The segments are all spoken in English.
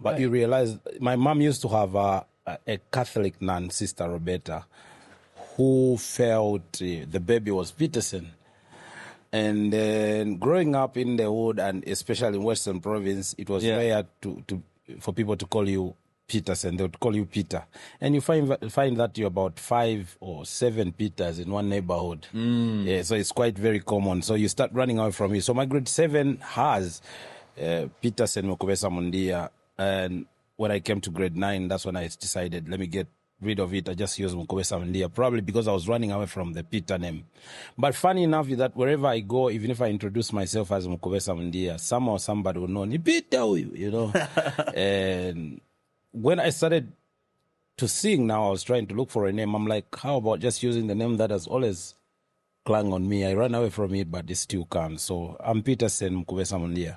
But you realize my mom used to have a Catholic nun, Sister Roberta, who felt the baby was Petersen. And then growing up in the hood, and especially in Western Province, it was rare for people to call you Petersen. They would call you Peter. And you find that you're about 5 or 7 Peters in one neighborhood. Yeah, so it's quite very common. So you start running away from it. So my grade 7 has Petersen Mukubesa Mundia. And when I came to grade 9, that's when I decided, let me get rid of it. I just used Mukubesa Mundia, probably because I was running away from the Peter name. But funny enough is that wherever I go, even if I introduce myself as Mukubesa Mundia, somehow somebody will know, ni Peter, you know. And when I started to sing now, I was trying to look for a name. I'm like, how about just using the name that has always clung on me? I ran away from it, but it still comes. So I'm Petersen Mukubesa Mundia.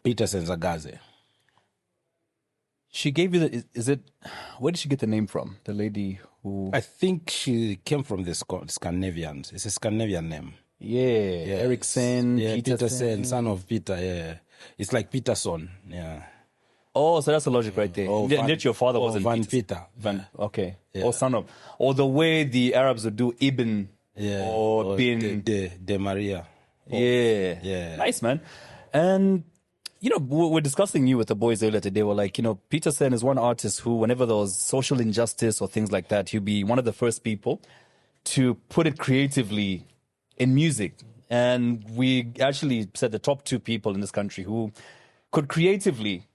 Petersen Zagaze. She gave you where did she get the name from? The lady who... I think she came from the Scandinavians. It's a Scandinavian name. Yeah. Ericsson, Petersen, son of Peter, yeah. It's like Peterson, yeah. Oh, so that's the logic right there. Yet your father wasn't Van Peter. Okay. Yeah. Or son of... Or the way the Arabs would do Ibn or Bin. De Maria. Yeah. Nice, man. And... You know, we're discussing you with the boys earlier today. We're like, you know, Petersen is one artist who, whenever there was social injustice or things like that, he'd be one of the first people to put it creatively in music. And we actually said the top 2 people in this country who could creatively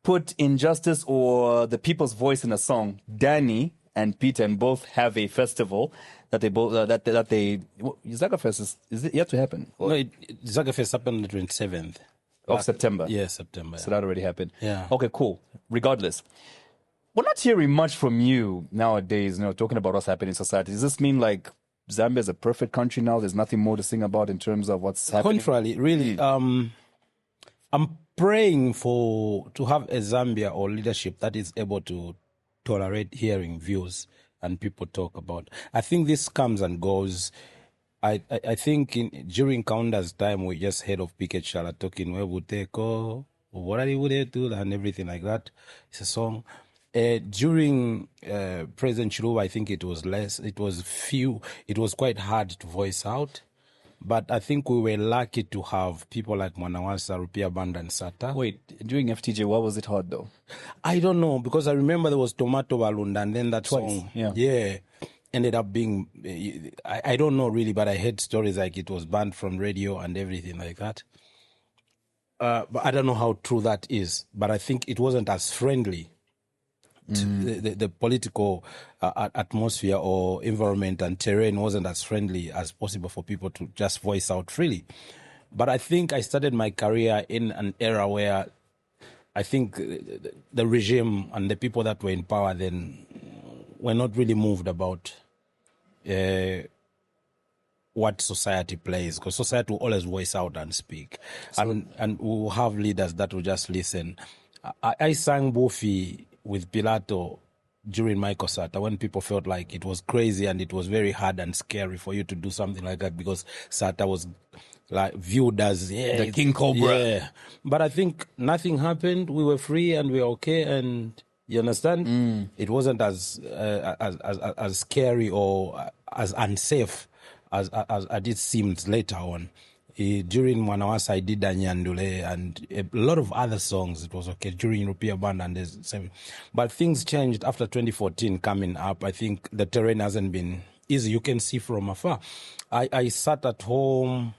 put injustice or the people's voice in a song. Danny and Peter, and both have a festival that they both ZagaFest is it yet to happen? No, ZagaFest happened on the 27th. Of September? Yeah, September. Yeah. So that already happened? Yeah. Okay, cool. Regardless, we're not hearing much from you nowadays, you know, talking about what's happening in society. Does this mean like Zambia is a perfect country now? There's nothing more to sing about in terms of what's happening? Contrarily, really, I'm praying to have a Zambia or leadership that is able to tolerate hearing views and people talk about. I think this comes and goes. I think during Kaunda's time, we just heard of Piket Shala talking, where would they go, what would they do, and everything like that. It's a song. During President Chiluba, I think it was less, it was few, it was quite hard to voice out. But I think we were lucky to have people like Mwanawasa, Rupia Banda, and Sata. Wait, during FTJ, why was it hard though? I don't know, because I remember there was Tomato Balunda, and then that song. Yeah. Ended up being, I don't know really, but I heard stories like it was banned from radio and everything like that. But I don't know how true that is. But I think it wasn't as friendly to the political atmosphere or environment and terrain wasn't as friendly as possible for people to just voice out freely. But I think I started my career in an era where I think the regime and the people that were in power then were not really moved about what society plays, because society will always voice out and speak. So, and we'll have leaders that will just listen. I sang Buffy with Pilato during my Kosata when people felt like it was crazy and it was very hard and scary for you to do something like that because Sata was like viewed as the King Cobra. Yeah. But I think nothing happened. We were free and we were okay, and you understand? It wasn't as scary or as unsafe as it seemed later on. During Mwanawasa, I did Anyandule and a lot of other songs. It was okay during Rupia Band and there's 7. But things changed after 2014 coming up. I think the terrain hasn't been easy. You can see from afar. I sat at home,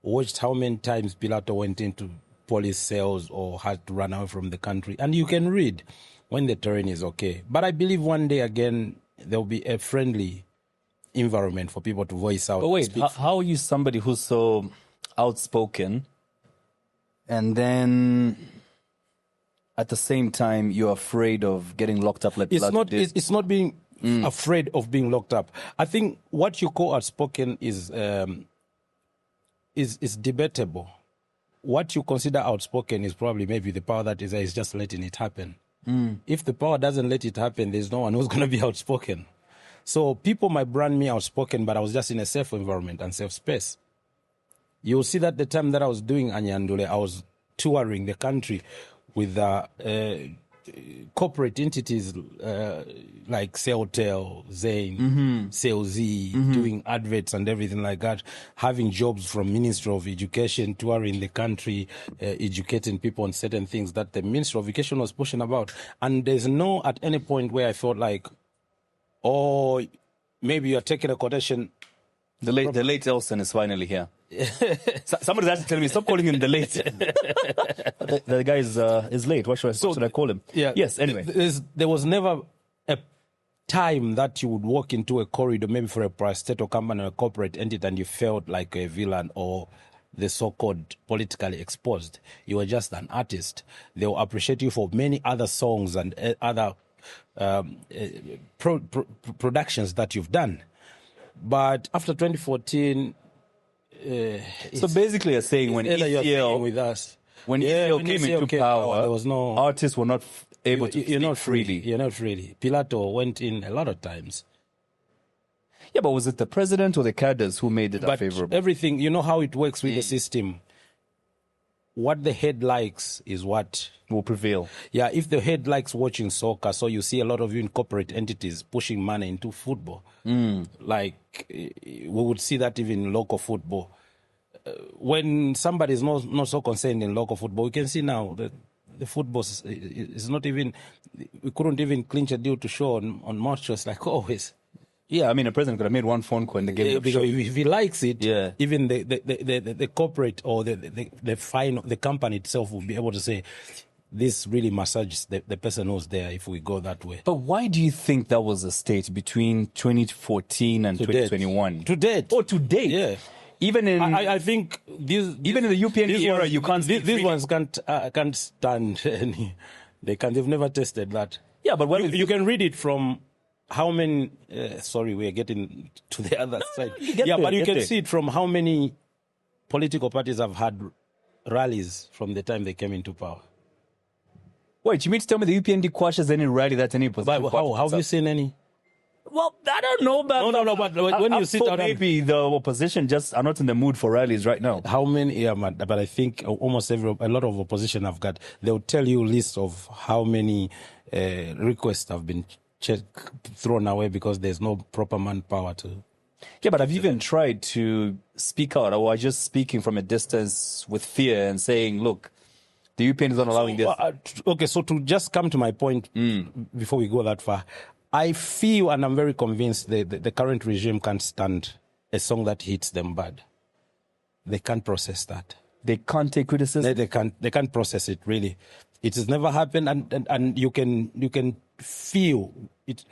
watched how many times Pilato went into police cells or had to run away from the country. And you can read when the terrain is okay. But I believe one day again, there will be a friendly environment for people to voice out. But wait, how are you somebody who's so outspoken and then at the same time you're afraid of getting locked up like it's not being afraid of being locked up. I think what you call outspoken is debatable. What you consider outspoken is probably maybe the power that is just letting it happen. If the power doesn't let it happen, there's no one who's going to be outspoken. So people might brand me outspoken, but I was just in a safe environment and safe space. You'll see that the time that I was doing Anyandule, I was touring the country with corporate entities like Celtel, Zain, CLZ, doing adverts and everything like that, having jobs from Ministry of Education, touring the country, educating people on certain things that the Ministry of Education was pushing about. And there's no at any point where I felt like, oh, maybe you're taking a quotation. The late Elson is finally here. Somebody's actually telling me, stop calling him the late. the guy is late. What should I call him? Yeah. Yes, anyway. There was never a time that you would walk into a corridor, maybe for a parastatal company or a corporate entity, and you felt like a villain or the so-called politically exposed. You were just an artist. They will appreciate you for many other songs and other productions that you've done. But after 2014... so basically you're saying when ECL with us, when ECL came into power, there was no artists were not able to speak freely. You're not freely. Pilato went in a lot of times. Yeah, but was it the president or the cadres who made it unfavorable? Everything, you know how it works with the system. What the head likes is what will prevail. Yeah, if the head likes watching soccer, so you see a lot of you in corporate entities pushing money into football. Like, we would see that even in local football. When somebody is not so concerned in local football, we can see now that the football is not even, we couldn't even clinch a deal to show on matches like always. Yeah, I mean, the president could have made one phone call and the game. Because if he likes it, yeah, even the corporate or the company itself will be able to say, this really massages the person who's there if we go that way. But why do you think that was the state between 2014 and 2021? To date. Oh, to date. Yeah. Even in, I think even in the UPND era, you can't. These ones can't stand any. They've never tested that. Yeah, but what you can read it from. How many? Sorry, we are getting to the other side. But you can see it from how many political parties have had rallies from the time they came into power. Wait, you mean to tell me the UPND quashes any rally that any position? But how have you seen any? Well, I don't know, but no. But when you sit down, maybe the opposition just are not in the mood for rallies right now. How many? Yeah, but I think almost a lot of opposition have got. They'll tell you a list of how many requests have been thrown away because there's no proper manpower to. Yeah, but I've even tried to speak out, or just speaking from a distance with fear and saying, look, the UPN is not allowing this. Okay, so to just come to my point before we go that far, I feel and I'm very convinced the current regime can't stand a song that hits them bad. They can't process that. They can't take criticism? They can't process it, really. It has never happened, and you can feel it.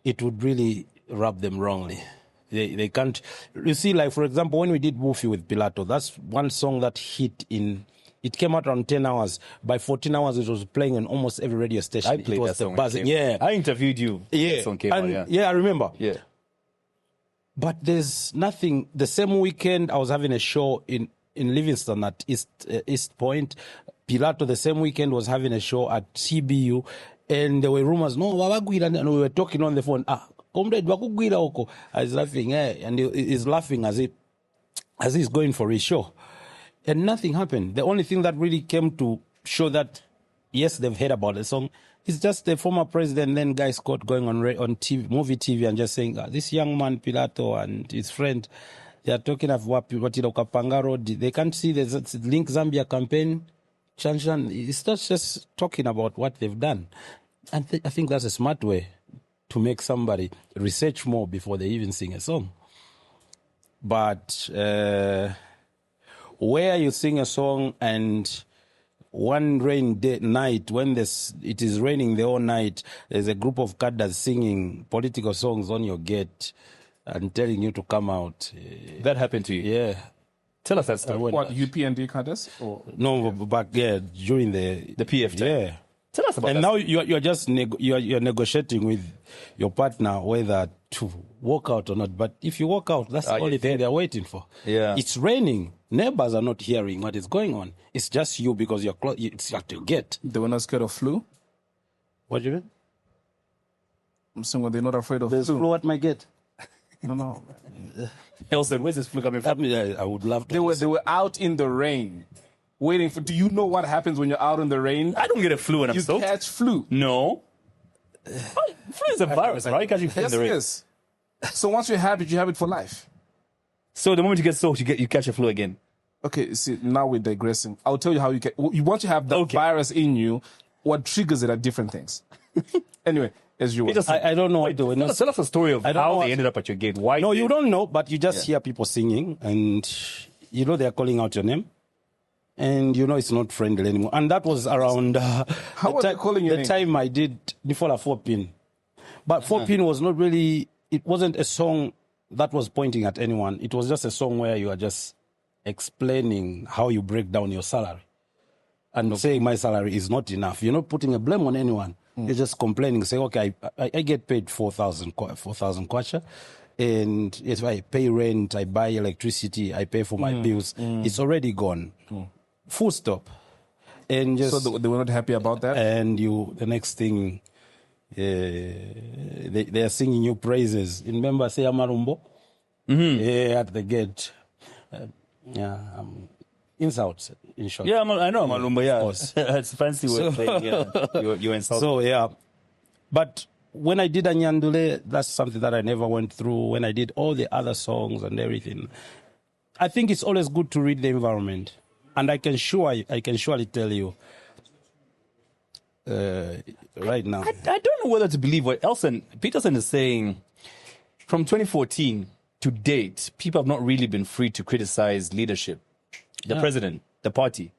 It would really rub them wrongly. They can't. You see, like for example, when we did Woofy with Pilato, that's one song that hit in. It came out around 10 hours. By 14 hours, it was playing on almost every radio station. I played that song. Yeah, I interviewed you. Yeah, that song came out, yeah, I remember. Yeah, but there's nothing. The same weekend, I was having a show in Livingston at East Point. Pilato, the same weekend, was having a show at CBU, and there were rumors, no, and we were talking on the phone. Comrade, I was laughing, and he's laughing as he's going for his show. And nothing happened. The only thing that really came to show that, yes, they've heard about the song, is just the former president, then Guy Scott, going on TV, movie TV, and just saying, this young man, Pilato, and his friend, they are talking of Wapilo Kapanga Road. They can't see the Link Zambia campaign. It's not just talking about what they've done. And I think that's a smart way to make somebody research more before they even sing a song. But where you sing a song and one night, when it is raining the whole night, there's a group of cadres singing political songs on your gate and telling you to come out. That happened to you? Yeah. Tell us that story. What, UPND cadres? No, back during the PF time. Yeah. Tell us about that. And now you're just you're negotiating with your partner whether to walk out or not. But if you walk out, that's the only thing they're waiting for. Yeah. It's raining. Neighbors are not hearing what is going on. It's just you because you're close. It's at your gate. They were not scared of flu? What do you mean? I'm saying they're not afraid of There's flu at my gate. No. Elson, where's this flu coming from? I would love to. They were out in the rain. waiting for. Do you know what happens when you're out in the rain? I don't get a flu when I'm You soaked. catch flu. No. Flu is a virus, right? You catch flu in Yes, the it rain. is. So once you have it, you have it for life. So the moment you get soaked, you catch a flu again. Okay, see, now we're digressing. I'll tell you how you get. Once you have the Okay. virus in you, what triggers it are different things. Anyway, as you were. I don't know what to Tell us a story of I don't know how what- they ended up at your gate. Why? No, you don't know, but you just hear people singing, and you know they're calling out your name, and you know it's not friendly anymore. And that was around How were they calling your the name? time I did Nifola 4-pin. But 4-pin was not really, it wasn't a song that was pointing at anyone. It was just a song where you are just explaining how you break down your salary and saying my salary is not enough. You're not putting a blame on anyone. You're just complaining, saying, okay, I get paid 4,000 kwacha. And if I pay rent, I buy electricity, I pay for my bills, it's already gone. Full stop. And just So they were not happy about that? and the next thing, they are singing you praises. Remember, say Amarumbo? At the gate. Insults, in short. Yeah, I know, Malumba. Yeah, course. it's a fancy word saying you're insulted. So, yeah. But when I did Anyandule, that's something that I never went through. When I did all the other songs and everything, I think it's always good to read the environment. And I can surely tell you right now. I don't know whether to believe what Petersen is saying. From 2014 to date, people have not really been free to criticize leadership, the president, the party.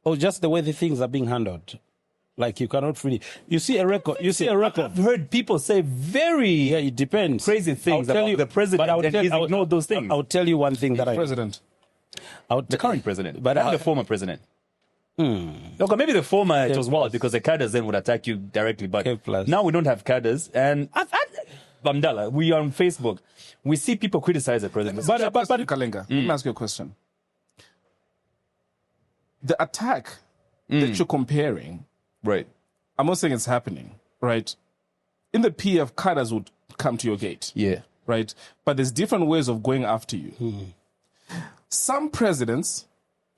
Oh, just the way the things are being handled. Like you cannot really. You see a record. I've heard people say Yeah, it depends. crazy things I'll tell about you- the president, but and he's ignored those things. I'll tell you one thing that President. The current president, But but the former president. Okay, maybe the former it was wild because the cadres then would attack you directly, but K plus. now we don't have cadres. And Bamdala, we are on Facebook. We see people criticize the president. But Kalenga, let me ask you a question. The attack that you're comparing, Right. I'm not saying it's happening, right? In the PF, cadres would come to your gate. Yeah. Right? But there's different ways of going after you. Some presidents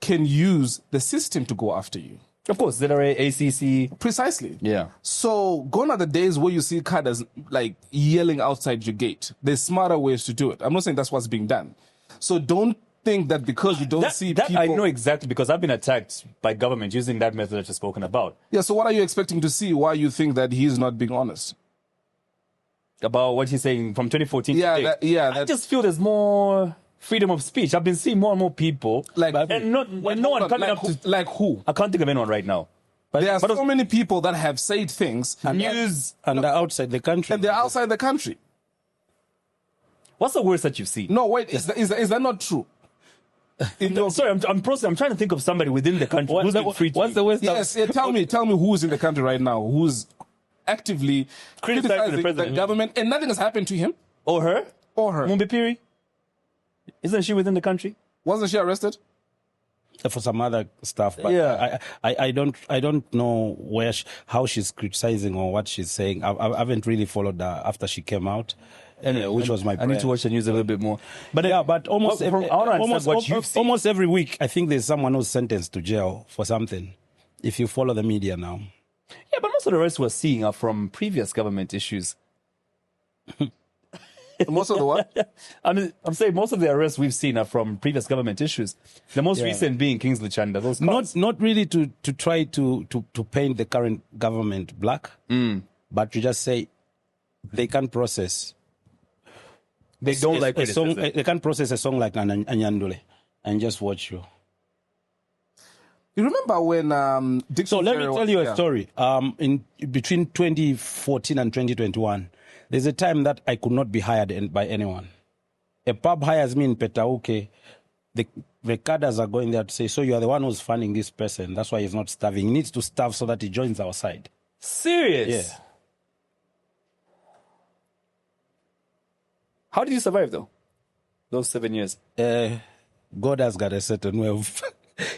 can use the system to go after you. Of course, ZRA, ACC. Precisely. Yeah. So gone are the days where you see cadres like yelling outside your gate. There's smarter ways to do it. I'm not saying that's what's being done. So don't think that because you don't see That people. I know exactly because I've been attacked by government using that method that you've spoken about. Yeah, so what are you expecting to see? Why you think that he's not being honest? About what he's saying from 2014 Yeah, to date. yeah, I that- just feel there's more freedom of speech. I've been seeing more and more people. Like- and no one coming up to... Like who? I can't think of anyone right now. There are but so many people that have said things news... and they're outside the country. and they're outside the country. What's the worst that you've seen? No, wait, is that not true? Sorry, I'm trying to think of somebody within the country who's been free to... What's the worst? Yes, yeah, tell me who's in the country right now who's actively criticizing the president. government and nothing has happened to him Or her? or her. Mumbi Piri? Isn't she within the country? Wasn't she arrested? For some other stuff, but Yeah. I don't know how she's criticizing or what she's saying. I haven't really followed her after she came out, which was my. I need to watch the news a little bit more. But Yeah, but almost I wanna understand what you've seen. almost every week, I think there's someone who's sentenced to jail for something. If you follow the media now, Yeah, but most of the rest we're seeing are from previous government issues. Most of the what? I'm saying most of the arrests we've seen are from previous government issues. The most recent being Kingsley Chanda. Those cars. not really to try to paint the current government black, but to just say they can't process. They don't like a song. criticism. They can't process a song like Anyandule and just watch you. You remember when Dixon So let me Ferry tell you a yeah. story. In between 2014 and 2021, there's a time that I could not be hired by anyone. A pub hires me in Petauke. The cadres are going there to say, so you are the one who's funding this person. That's why he's not starving. He needs to starve so that he joins our side. Serious? Yeah. How did you survive, though? Those 7 years? God has got a certain way of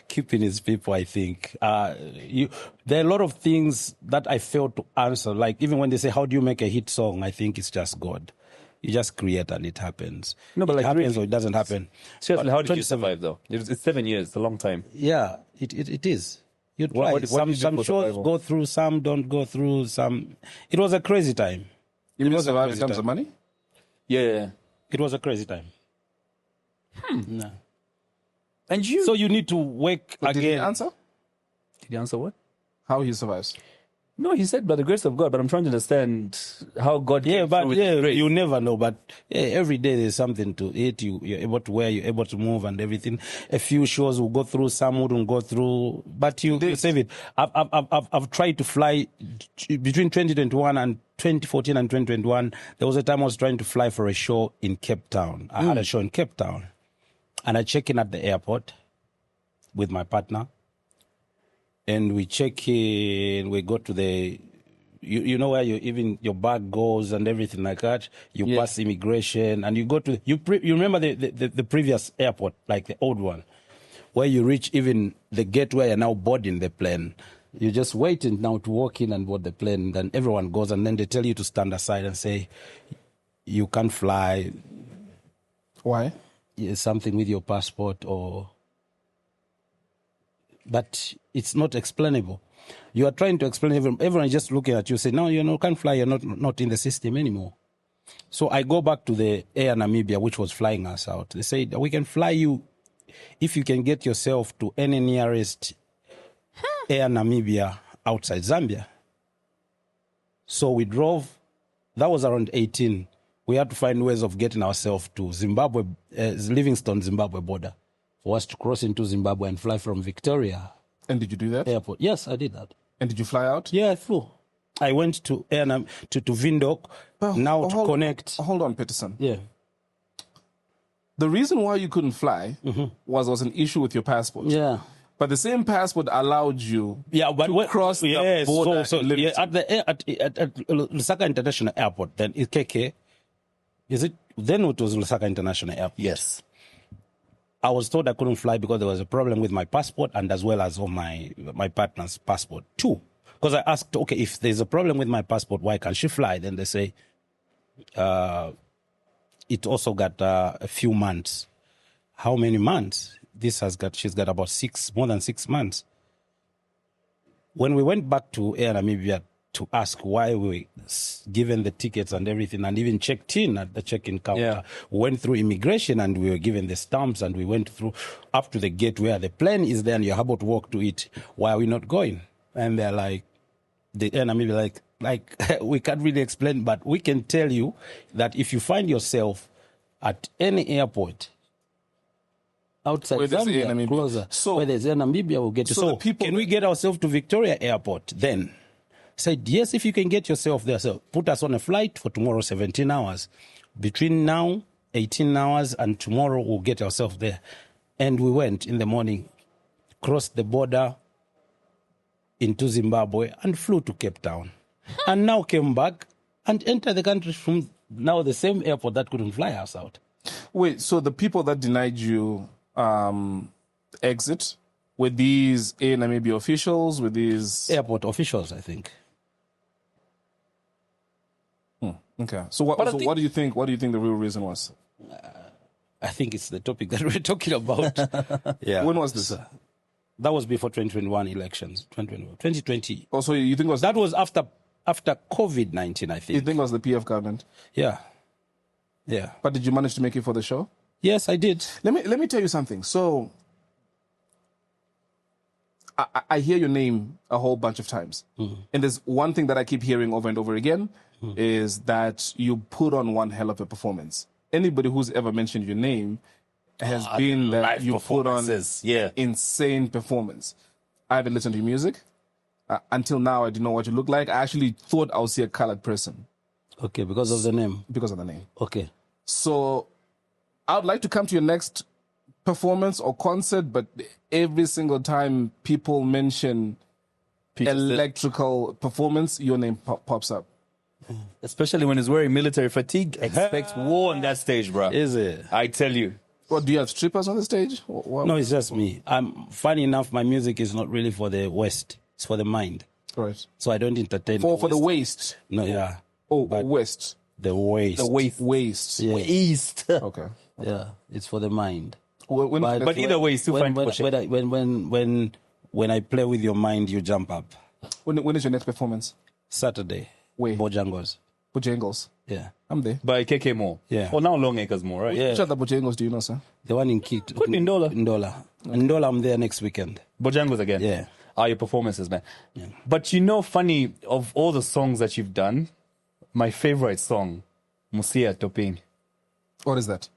keeping his people, I think. There are a lot of things that I failed to answer. Like even when they say, how do you make a hit song? I think it's just God. You just create and it happens. No, but it like happens really- or it doesn't happen. Seriously, But how did you 27 survive though? It's 7 years. It's a long time. Yeah, it is. You What- try. what did you do Some for shows survival? go through, some don't go through. Some. It was a crazy time. You mean was a survive in crazy terms time. of money? Yeah. It was a crazy time. No. And you? So you need to work But did he again. answer? Did you answer what? How he survives? No, he said by the grace of God, but I'm trying to understand how God Yeah, came but through with yeah, his grace. you never know. But yeah, every day there's something to eat. You're able to wear, you're able to move, and everything. A few shows will go through, some wouldn't go through. But you save it. I've tried to fly between 2021 and 2014 and 2021. There was a time I was trying to fly for a show in Cape Town. I had a show in Cape Town, and I check in at the airport with my partner. And we check in, we go to the, you know where your bag goes and everything like that. You pass immigration and you go to, you remember the previous airport, like the old one, where you reach even the gate where you're now boarding the plane. You're just waiting now to walk in and board the plane. Then everyone goes and then they tell you to stand aside and say, you can't fly. Why? Something with your passport or... But it's not explainable. You are trying to explain, everyone is just looking at you, say, no, you can't fly, you're not in the system anymore. So I go back to the Air Namibia, which was flying us out. They said, we can fly you if you can get yourself to any nearest Air Namibia outside Zambia. So we drove, that was around 18. We had to find ways of getting ourselves to Zimbabwe, Livingstone, Zimbabwe border, for us to cross into Zimbabwe and fly from Victoria And did you do that? Airport. Yes, I did that. And did you fly out? Yeah, I flew. I went to Windhoek now to connect. Hold on, Petersen. Yeah. The reason why you couldn't fly was an issue with your passport. Yeah. But the same passport allowed you to cross the border. So in at Lusaka International Airport, then it's KK. Is it? Then it was Lusaka International Airport. Yes. I was told I couldn't fly because there was a problem with my passport and as well as on my partner's passport too. Because I asked, okay, if there's a problem with my passport, why can't she fly? Then they say it also got a few months. How many months? She's got about more than 6 months. When we went back to Air Namibia to ask why we were given the tickets and everything and even checked in at the check-in counter, we went through immigration and we were given the stamps and we went through up to the gate where the plane is there and you're able to walk to it. Why are we not going? And they're like, the Air Namibia like we can't really explain, but we can tell you that if you find yourself at any airport outside Where there's Air Zambia, Namibia. closer, So- where there's Air Namibia, we'll get you. So So the people can we get ourselves to Victoria Airport then? Said, yes, if you can get yourself there. So put us on a flight for tomorrow, 17 hours. Between now, 18 hours, and tomorrow we'll get ourselves there. And we went in the morning, crossed the border into Zimbabwe and flew to Cape Town. And now came back and entered the country from now the same airport that couldn't fly us out. Wait, so the people that denied you exit, were these Air Namibia officials, were these... Airport officials, I think. Okay. So what do you think the real reason was? I think it's the topic that we're talking about. Yeah. When was this? That was before 2021 elections. 2020. Oh, so you think it was That was after COVID-19, I you think. think it was the PF government? Yeah. Yeah. But did you manage to make it for the show? Yes, I did. Let me tell you something. So I hear your name a whole bunch of times. And there's one thing that I keep hearing over and over again is that you put on one hell of a performance. Anybody who's ever mentioned your name has been that live you put on performances, yeah. insane performance. I haven't listened to your music. Until now, I didn't know what you look like. I actually thought I would see a colored person Okay, because of the name. because of the name. Okay. So I would like to come to your next performance or concert, but every single time people mention electrical performance, your name pops up. Especially when he's wearing military fatigue. Expect war on that stage, bro. Is it? I tell you. What, do you have strippers on the stage? No, it's just me. Funny enough, my music is not really for the West. It's for the mind. Right. So I don't entertain. For the waist. No, yeah. Oh, West. The waste. The waste. Waste. Yeah. Waste. Okay. Yeah, it's for the mind. But either way, still find when I play with your mind, you jump up. When is your next performance? Saturday. Where? Bojangles. Bojangles. Yeah. I'm there. by KK Moore. Yeah. Well, now Long Acres More, right? Yeah. Which other Bojangles do you know, sir? The one in Kit. Could be Ndola. Ndola, I'm there next weekend. Bojangles again. Yeah. Your performances, man. Yeah. But you know, funny, of all the songs that you've done, my favorite song, Musia Toping. What is that?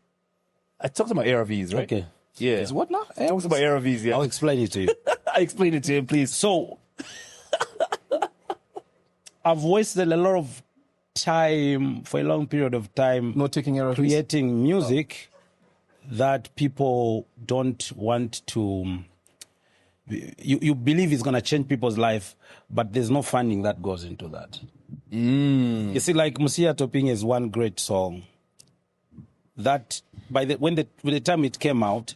I talked about ARVs, right? Okay. Yeah. It's what now? I talked about ARVs, yeah. I'll explain it to you. I explain it to him, please. So, I've wasted a lot of time, for a long period of time, Not taking care of creating music that people don't want to. You believe it's going to change people's life, but there's no funding that goes into that. You see, like Musia Toping is one great song that by the time it came out,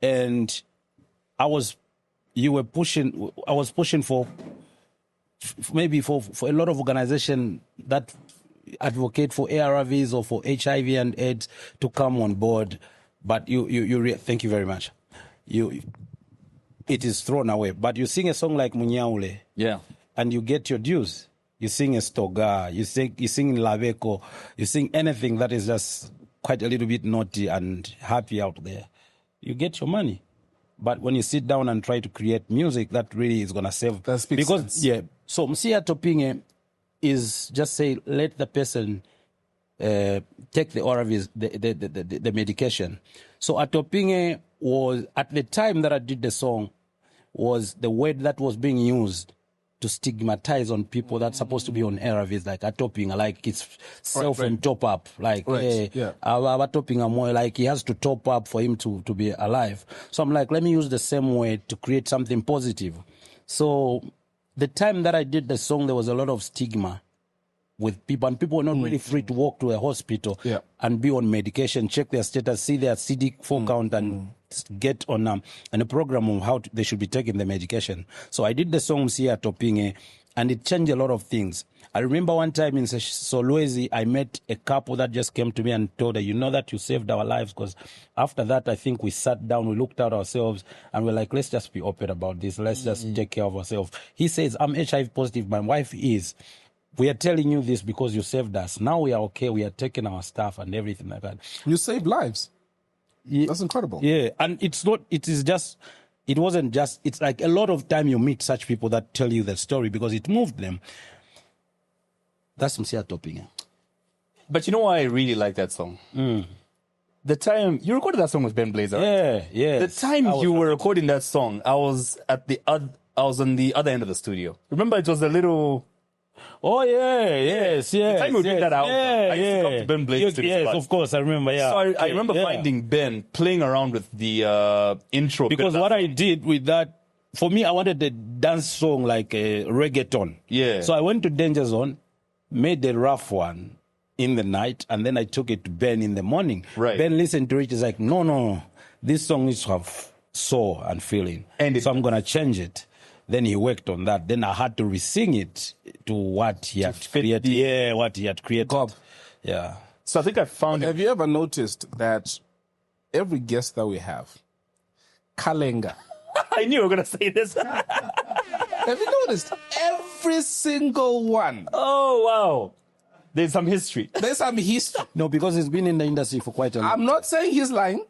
and I was pushing for maybe for a lot of organizations that advocate for ARVs or for HIV and AIDS to come on board, but thank you very much. It is thrown away. But you sing a song like Munyaule, Yeah. and you get your dues. You sing a Stoga, you sing Laveko, you sing anything that is just quite a little bit naughty and happy out there. You get your money. But when you sit down and try to create music, that really is going to save. That speaks sense. Yeah. So Musia Toping is just say, let the person take the ORVs, the medication. So Atopinge was, at the time that I did the song, was the word that was being used to stigmatize on people that's supposed to be on ARVs, like Atopinga, like it's self and top up, like Atopinga more, like he has to top up for him to be alive. So I'm like, let me use the same word to create something positive. So the time that I did the song, there was a lot of stigma with people, and people were not really free to walk to a hospital and be on medication, check their status, see their CD4 count, and get on a program of how they should be taking the medication. So I did the song Musia Toping, and it changed a lot of things. I remember one time in Solwezi, I met a couple that just came to me and told her, you know that you saved our lives, because after that, I think we sat down, we looked at ourselves, and we're like, let's just be open about this. Let's just take care of ourselves. He says, I'm HIV positive. My wife is. We are telling you this because you saved us. Now we are okay. We are taking our stuff and everything like that. You saved lives. Yeah. That's incredible. Yeah, and it's like a lot of time you meet such people that tell you the story because it moved them. That's Musia Toping. But you know why I really like that song? The time you recorded that song with Ben Blazer. Right? Yeah. The time you were recording that song, I was on the other end of the studio. Remember, it was a little. Oh yes. The time you did that album, I used to come to Ben Blaze to Yes, of course, I remember. Yeah. So I remember finding Ben playing around with the intro because what I did with that, for me, I wanted a dance song like a reggaeton. Yeah. So I went to Danger Zone, made the rough one in the night, and then I took it to Ben in the morning. Right. Ben listened to it. He's like, no, this song needs to have soul and feeling, so I'm gonna change it. Then he worked on that. Then I had to re-sing it to what he had created. What he had created. God. Yeah. So I think I found it. Have you ever noticed that every guest that we have, Kalenga. I knew you were going to say this. Have you noticed? Every single one. Oh, wow. There's some history. There's some history. No, because he's been in the industry for quite a long time. I'm not saying he's lying.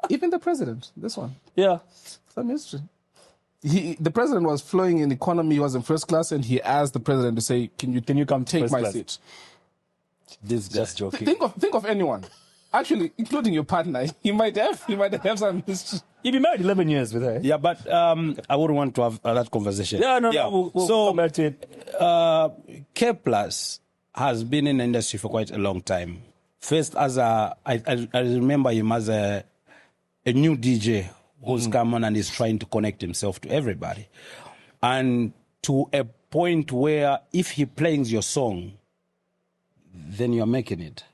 Even the president, this one. Yeah. Some history. The president was flying in economy, he was in first class, and he asked the president to say, can you come take my seat? This just joking. Think of anyone. Actually, including your partner. He might have some history. You've been married 11 years with her. Yeah, but I wouldn't want to have that conversation. Yeah, no, we'll come back to it. K Plus has been in the industry for quite a long time. First, I remember him as a new DJ who's come on and is trying to connect himself to everybody. And to a point where if he plays your song, then you're making it.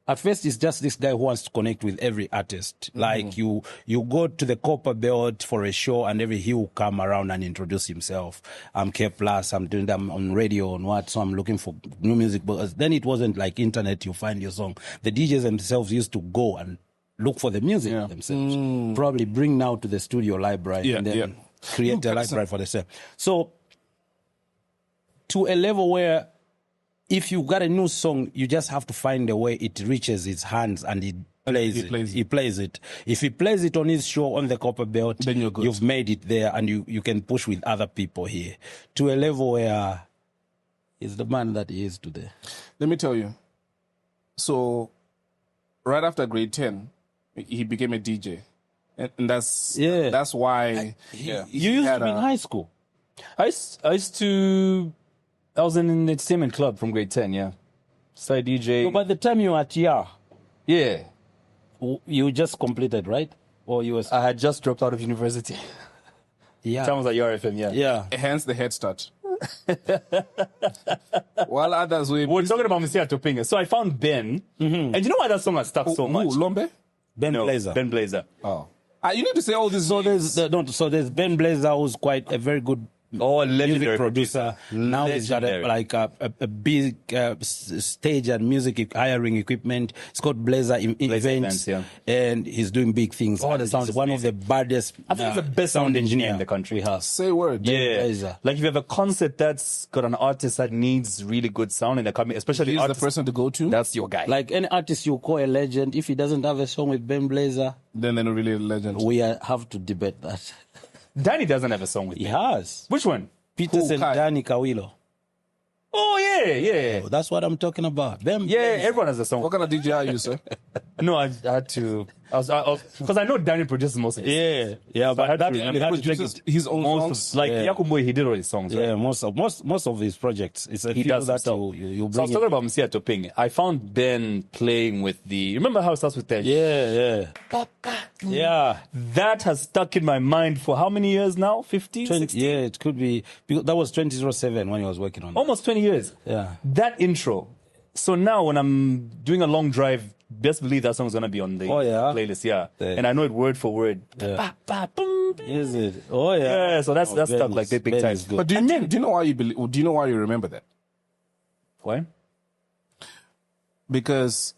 At first, it's just this guy who wants to connect with every artist. Like you go to the Copper Belt for a show, and he will come around and introduce himself. I'm K Plus. I'm doing them on radio and what. So I'm looking for new music. But then it wasn't like internet. You find your song. The DJs themselves used to go and look for the music themselves. Probably bring now to the studio library and then create a library for themselves. So to a level where, if you got a new song, you just have to find a way it reaches his hands and he plays it. If he plays it on his show on the Copper Belt, then you're good. You've made it there, and you can push with other people here to a level where he's the man that he is today. Let me tell you. So, right after grade 10, he became a DJ. And that's why you used to be in high school. I was in an entertainment club from grade 10, yeah. Started DJ. So by the time you were at TR, yeah. you just completed, right? Or you was... I had just dropped out of university. Yeah. Time was at URFM, yeah. Yeah. Hence the head start. While others were... We're talking about Mr. Topinga. So I found Ben. And you know why that song has stuck so much? Lombe? Ben Blazer. Ben Blazer. Oh. You need to say all this. So there's Ben Blazer, who's quite a very good music producer. Now he's got a big stage and music hiring equipment. It's called Blazer Events, and he's doing big things. Oh, the sound is one of the baddest. I think he's the best sound engineer in the country. Say word. Yeah. Like if you have a concert that's got an artist that needs really good sound in the coming, especially he's the person to go to. That's your guy. Like any artist you call a legend, if he doesn't have a song with Ben Blazer, then they're not really a legend. We have to debate that. Danny doesn't have a song with He Ben. has. Which one? Petersen, Danny Kawilo. Oh, yeah. Oh, that's what I'm talking about. Ben Yeah, everyone has a song. What kind of DJ are you, sir? No, I had to... Because I know Danny produces most of it. Yeah, but I he had to take it. His own songs? Like Yakumboy, he did all his songs, right? Yeah, most of his projects. It's a He few does that himself. you bring So I was talking about Msia Toping. I found Ben playing with the... Remember how it starts with that? Yeah. That has stuck in my mind for how many years now? 50, 60? Yeah, it could be. Because that was 2007 when he was working on it. Almost 20 years. Yeah. That intro. So now when I'm doing a long drive, best believe that song's going to be on the playlist, yeah. And I know it word for word. Yeah. Boom. Is it? Oh, yeah. Yeah, so that's stuck like big time. But do you know why do you know why you remember that? Why? Because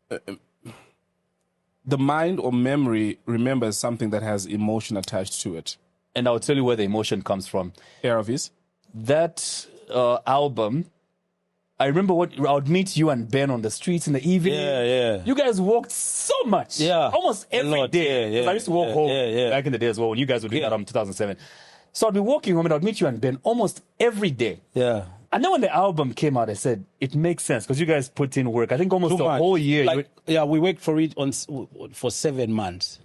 the mind or memory remembers something that has emotion attached to it. And I'll tell you where the emotion comes from. Air of His? That album, I remember I would meet you and Ben on the streets in the evening. Yeah. You guys walked so much. Yeah. Almost every day. Yeah. I used to walk home back in the day as well when you guys were doing that in 2007. So I'd be walking home and I'd meet you and Ben almost every day. Yeah. And then when the album came out, I said, it makes sense because you guys put in work. I think almost the whole year. We worked for it for 7 months.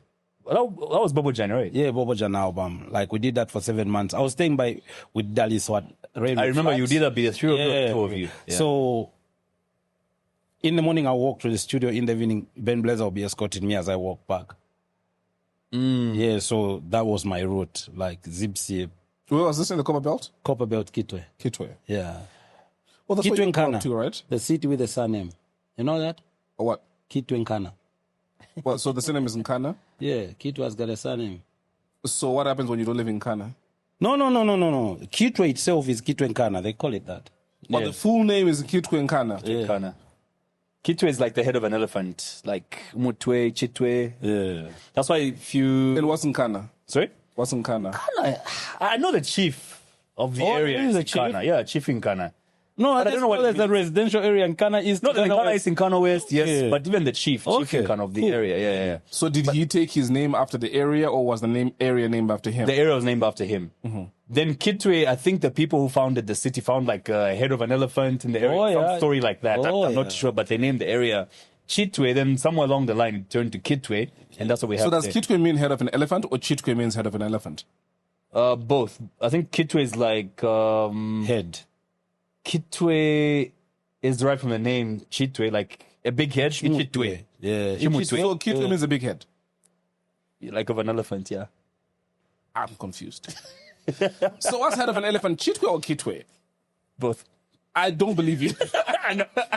That was Bobo Jan, right? Yeah, Bobo Jan album. Like we did that for 7 months. I was staying with Dali Swat. I remember you did that be the two of you. Yeah. So in the morning I walk to the studio. In the evening, Ben Blazer will be escorting me as I walk back. Yeah, so that was my route. Like Zipsy. Where was this in the Copper Belt? Copper Belt, Kitwe. Yeah. Well, that's Kitwe Nkana too, right? The city with the surname. You know that? Or what? Kitwe Nkana. Well, so the surname is Nkana? Yeah, Kitwe has got a surname. So what happens when you don't live in Nkana? No. Kitwe itself is Kitwe Nkana. They call it that. But the full name is Kitwe Nkana. Nkana. Kitwe is like the head of an elephant, like Mutwe, Chitwe. Yeah. That's why if you... And what's Nkana? Sorry? What's Nkana? I know the chief of the area is Nkana. Yeah, Chief Nkana. No, I don't know what there's a residential area in Nkana East. No, the Nkana is in Nkana West, yes. Yeah. But even the chief Nkana of the area, yeah. So did he take his name after the area, or was the area named after him? The area was named after him. Mm-hmm. Then Kitwe, I think the people who founded the city found like a head of an elephant in the area. Some story like that. I'm not sure, but they named the area Chitwe. Then somewhere along the line it turned to Kitwe, and that's what we have. So does Kitwe mean head of an elephant, or Chitwe means head of an elephant? Both. I think Kitwe is like head. Kitwe is derived from the name Chitwe, like a big head. Chitwe. Yeah. So Kitwe means a big head. Like of an elephant, yeah. I'm confused. So what's head of an elephant, Chitwe or Kitwe? Both. I don't believe you.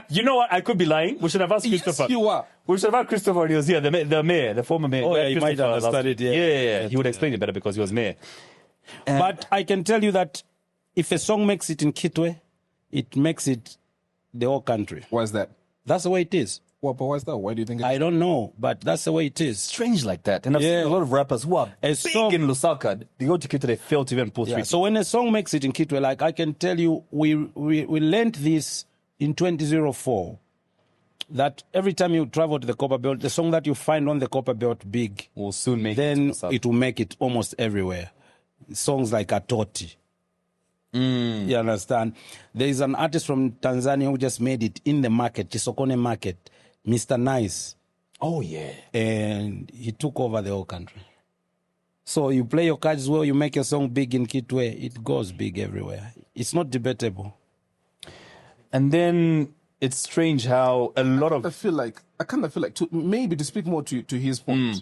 You know what? I could be lying. We should have asked Christopher. Yes, you are. We should have asked Christopher when he was here, the mayor, the former mayor. Oh, yeah, he might Christopher understand it, yeah. Yeah. He would explain it better because he was mayor. But I can tell you that if a song makes it in Kitwe, it makes it the whole country. Why is that? That's the way it is. What? But why is that? Why do you think? I don't know, but that's the way it is. Strange like that. And I've seen a lot of rappers who are big in Lusaka. They go to Kitwe, they fail to even pull Yeah. three. So when a song makes it in Kitwe, like I can tell you, we learned this in 2004, that every time you travel to the Copper Belt, the song that you find on the Copper Belt big, Will soon make then it. it will make it almost everywhere. Songs like Atoti. You understand? There is an artist from Tanzania who just made it in the market, Chisokone market, Mr. Nice. Oh, yeah. And he took over the whole country. So you play your cards well, you make your song big in Kitwe, it goes big everywhere. It's not debatable. And then it's strange how a lot of... I kind of feel like maybe to speak more to his point,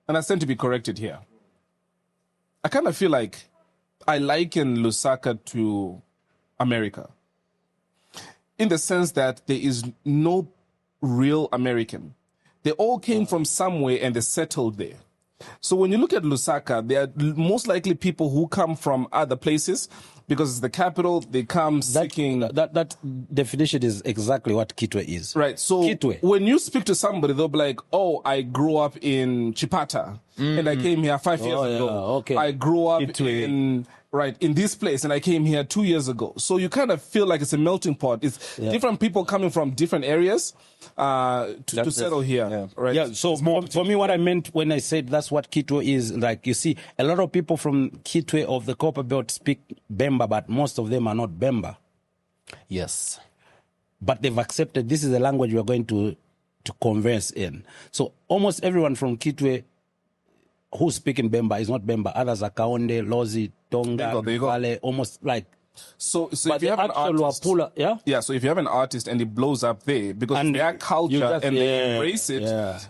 and I stand to be corrected here. I kind of feel like I liken Lusaka to America, in the sense that there is no real American. They all came from somewhere and they settled there. So when you look at Lusaka, they are most likely people who come from other places because it's the capital. They come seeking... That definition is exactly what Kitwe is. Right. So Kitwe. when you speak to somebody, they'll be like, oh, I grew up in Chipata and I came here 5 years ago. Okay. I grew up Kitwe. in this place and I came here 2 years ago. So you kind of feel like it's a melting pot. It's different people coming from different areas to settle here. Yeah. Right. Yeah, so for me, what I meant when I said that's what Kitwe is, like, you see, a lot of people from Kitwe of the Copper Belt speak Bemba, but most of them are not Bemba. Yes. But they've accepted this is the language we're going to converse in. So almost everyone from Kitwe who's speaking Bemba is not Bemba. Others are Kaonde, Lozi, Tonga, There you go. Vale, almost like... So But if you have an artist, so if you have an artist and it blows up there because And their culture you just- and they embrace it,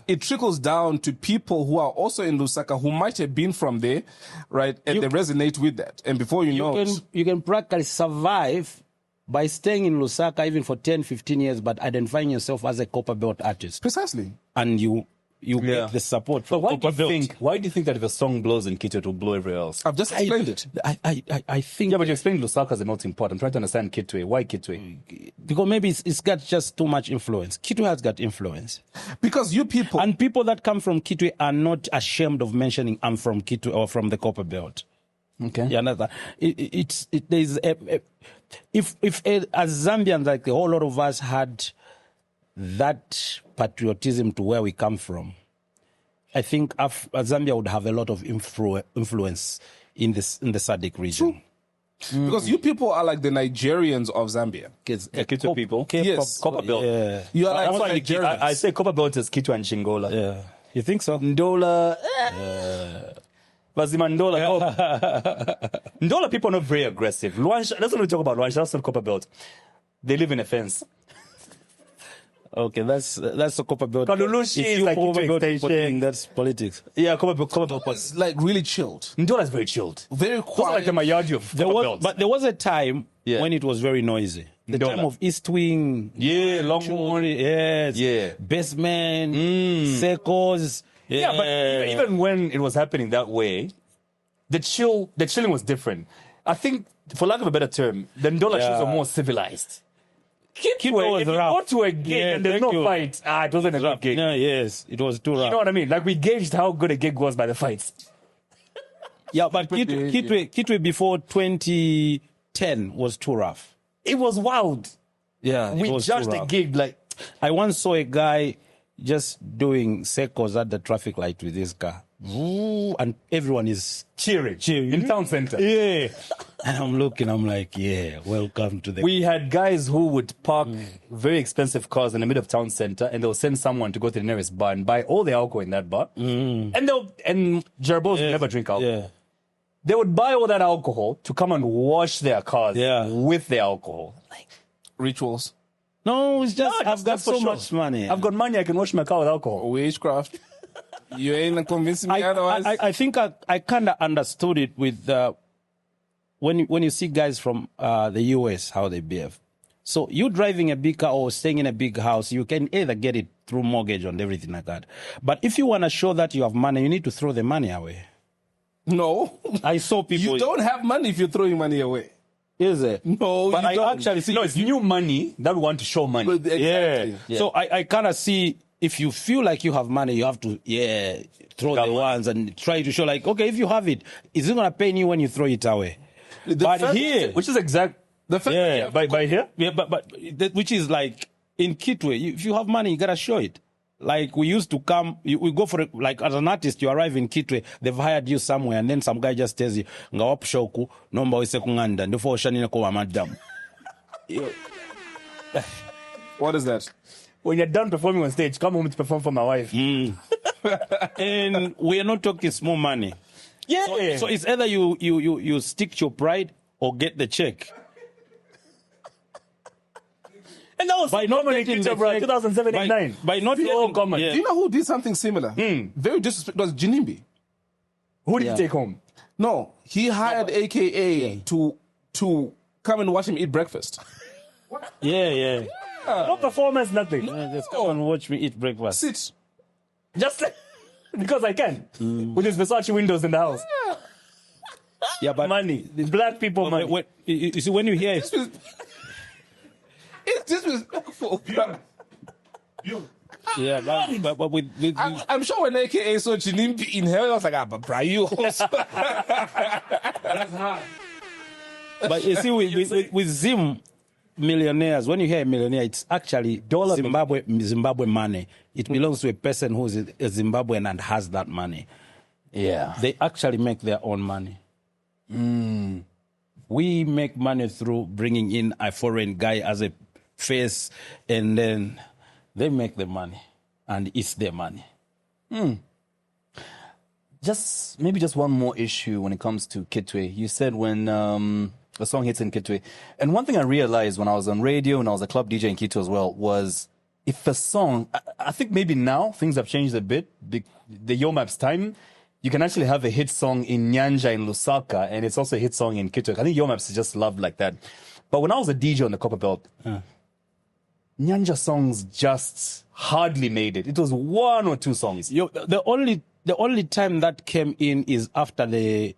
it trickles down to people who are also in Lusaka who might have been from there, right? And they resonate with that. And before you know it, you can practically survive by staying in Lusaka even for 10, 15 years, but identifying yourself as a Copper Belt artist. precisely. And you get the support But from why do Copper Belt. why do you think that if a song blows in Kitwe, it will blow everywhere else? I've just explained it. I think... Yeah, but you explained Lusaka as a melting pot. I'm trying to understand Kitwe. Why Kitwe? because maybe it's got just too much influence. Kitwe has got influence. Because you people... And people that come from Kitwe are not ashamed of mentioning I'm from Kitwe or from the Copper Belt. Okay. You understand? There's if as Zambians, like a whole lot of us had that patriotism to where we come from, I think Zambia would have a lot of influence in the SADC region. Because you people are like the Nigerians of Zambia. Kitwe people. Yes. Copper Belt. Yeah. You are That's why like Nigerians. I say Copper Belt is Kitwe and Shingola. Yeah. You think so? Ndola. Bazima Ndola. Ndola people are not very aggressive. Luansha, let's not talk about Luansha. That's not Copper Belt. They live in a fence. Okay, that's the Copper Belt. Kalulushi If is you like Copper Belt extension. putting, that's politics. Yeah, Copper Belt. It's like really chilled. Ndola is very chilled. Very Those are like quiet. the Mayadi of Copper Belt. But there was a time Yeah. when it was very noisy. The Ndola. time of East Wing, Yeah, Longwood. yes, Yeah. Basement, Secos. Yeah, but even when it was happening that way, the chilling was different. I think, for lack of a better term, the Ndola chills were more civilized. Kitwe was if you rough. go to a gig Yeah, and there's thank no you. fight, it wasn't a good gig. No, yes, it was too rough. You know what I mean? Like, we gauged how good a gig was by the fights. Yeah, but Kitwe before 2010 was too rough. It was wild. Yeah, We judged the gig like... I once saw a guy just doing circles at the traffic light with his car. Ooh, and everyone is cheering in town center. Yeah. And I'm looking, I'm like, yeah, welcome to the... We had guys who would park very expensive cars in the middle of town center, and they'll send someone to go to the nearest bar and buy all the alcohol in that bar. And Jerbos would never drink alcohol. Yeah. They would buy all that alcohol to come and wash their cars with the alcohol. Like, Rituals. No, it's just, I've got that's for so sure. much money. I've got money, I can wash my car with alcohol. Witchcraft. You ain't convincing me otherwise. I think I kind of understood it with when you see guys from the US how they behave. So you driving a big car or staying in a big house, you can either get it through mortgage and everything like that. But if you want to show that you have money, you need to throw the money away. No. I saw people. You don't have money if you're throwing money away. Is it? No, but you I don't. actually see. No, it's new money that we want to show money. But exactly. Yeah. So I kind of see if you feel like you have money, you have to throw the ones and try to show like, okay, if you have it, is it gonna pain you when you throw it away? But here, which is exact. The fact By here. yeah, but which is like in Kitwe, if you have money, you gotta show it. Like we used to come, we go for it, like as an artist, you arrive in Kitwe, they've hired you somewhere, and then some guy just tells you, "Nga wapushoku, nomba wese kunganda, ndifo oshanine kwa madam." What is that? When you're done performing on stage, come home to perform for my wife. And we are not talking small money. Yeah. So it's either you stick to your pride or get the check. And that was By not common in getting Kitwe, the bro, check, 2007-09. by not So getting, common. yeah. Do you know who did something similar? Very disrespectful. It was Jinimbi. Who did you take home? No, he hired AKA to come and watch him eat breakfast. Yeah. No performance, nothing. Just come and watch me eat breakfast. Sit. Just like, because I can. With his Versace windows in the house. Yeah, but Money. Black people money. You see, when you hear it, It's disrespectful. yeah, but with I'm sure when AKA saw Jinimbi in hell, I was like, but bro, you also. but you see, with Zim millionaires, when you hear a millionaire, it's actually Zimbabwe money. It belongs to a person who's a Zimbabwean and has that money. Yeah. They actually make their own money. We make money through bringing in a foreign guy as a face, and then they make the money, and it's their money. Maybe just one more issue when it comes to Kitwe. You said when a song hits in Kitwe. And one thing I realized when I was on radio and I was a club DJ in Kitwe as well was if a song, I think maybe now things have changed a bit. The Yomap's time, you can actually have a hit song in Nyanja in Lusaka and it's also a hit song in Kitwe. I think Yomap's is just loved like that. But when I was a DJ on the Copper Belt, Nyanja songs just hardly made it. It was one or two songs. The only time that came in is after the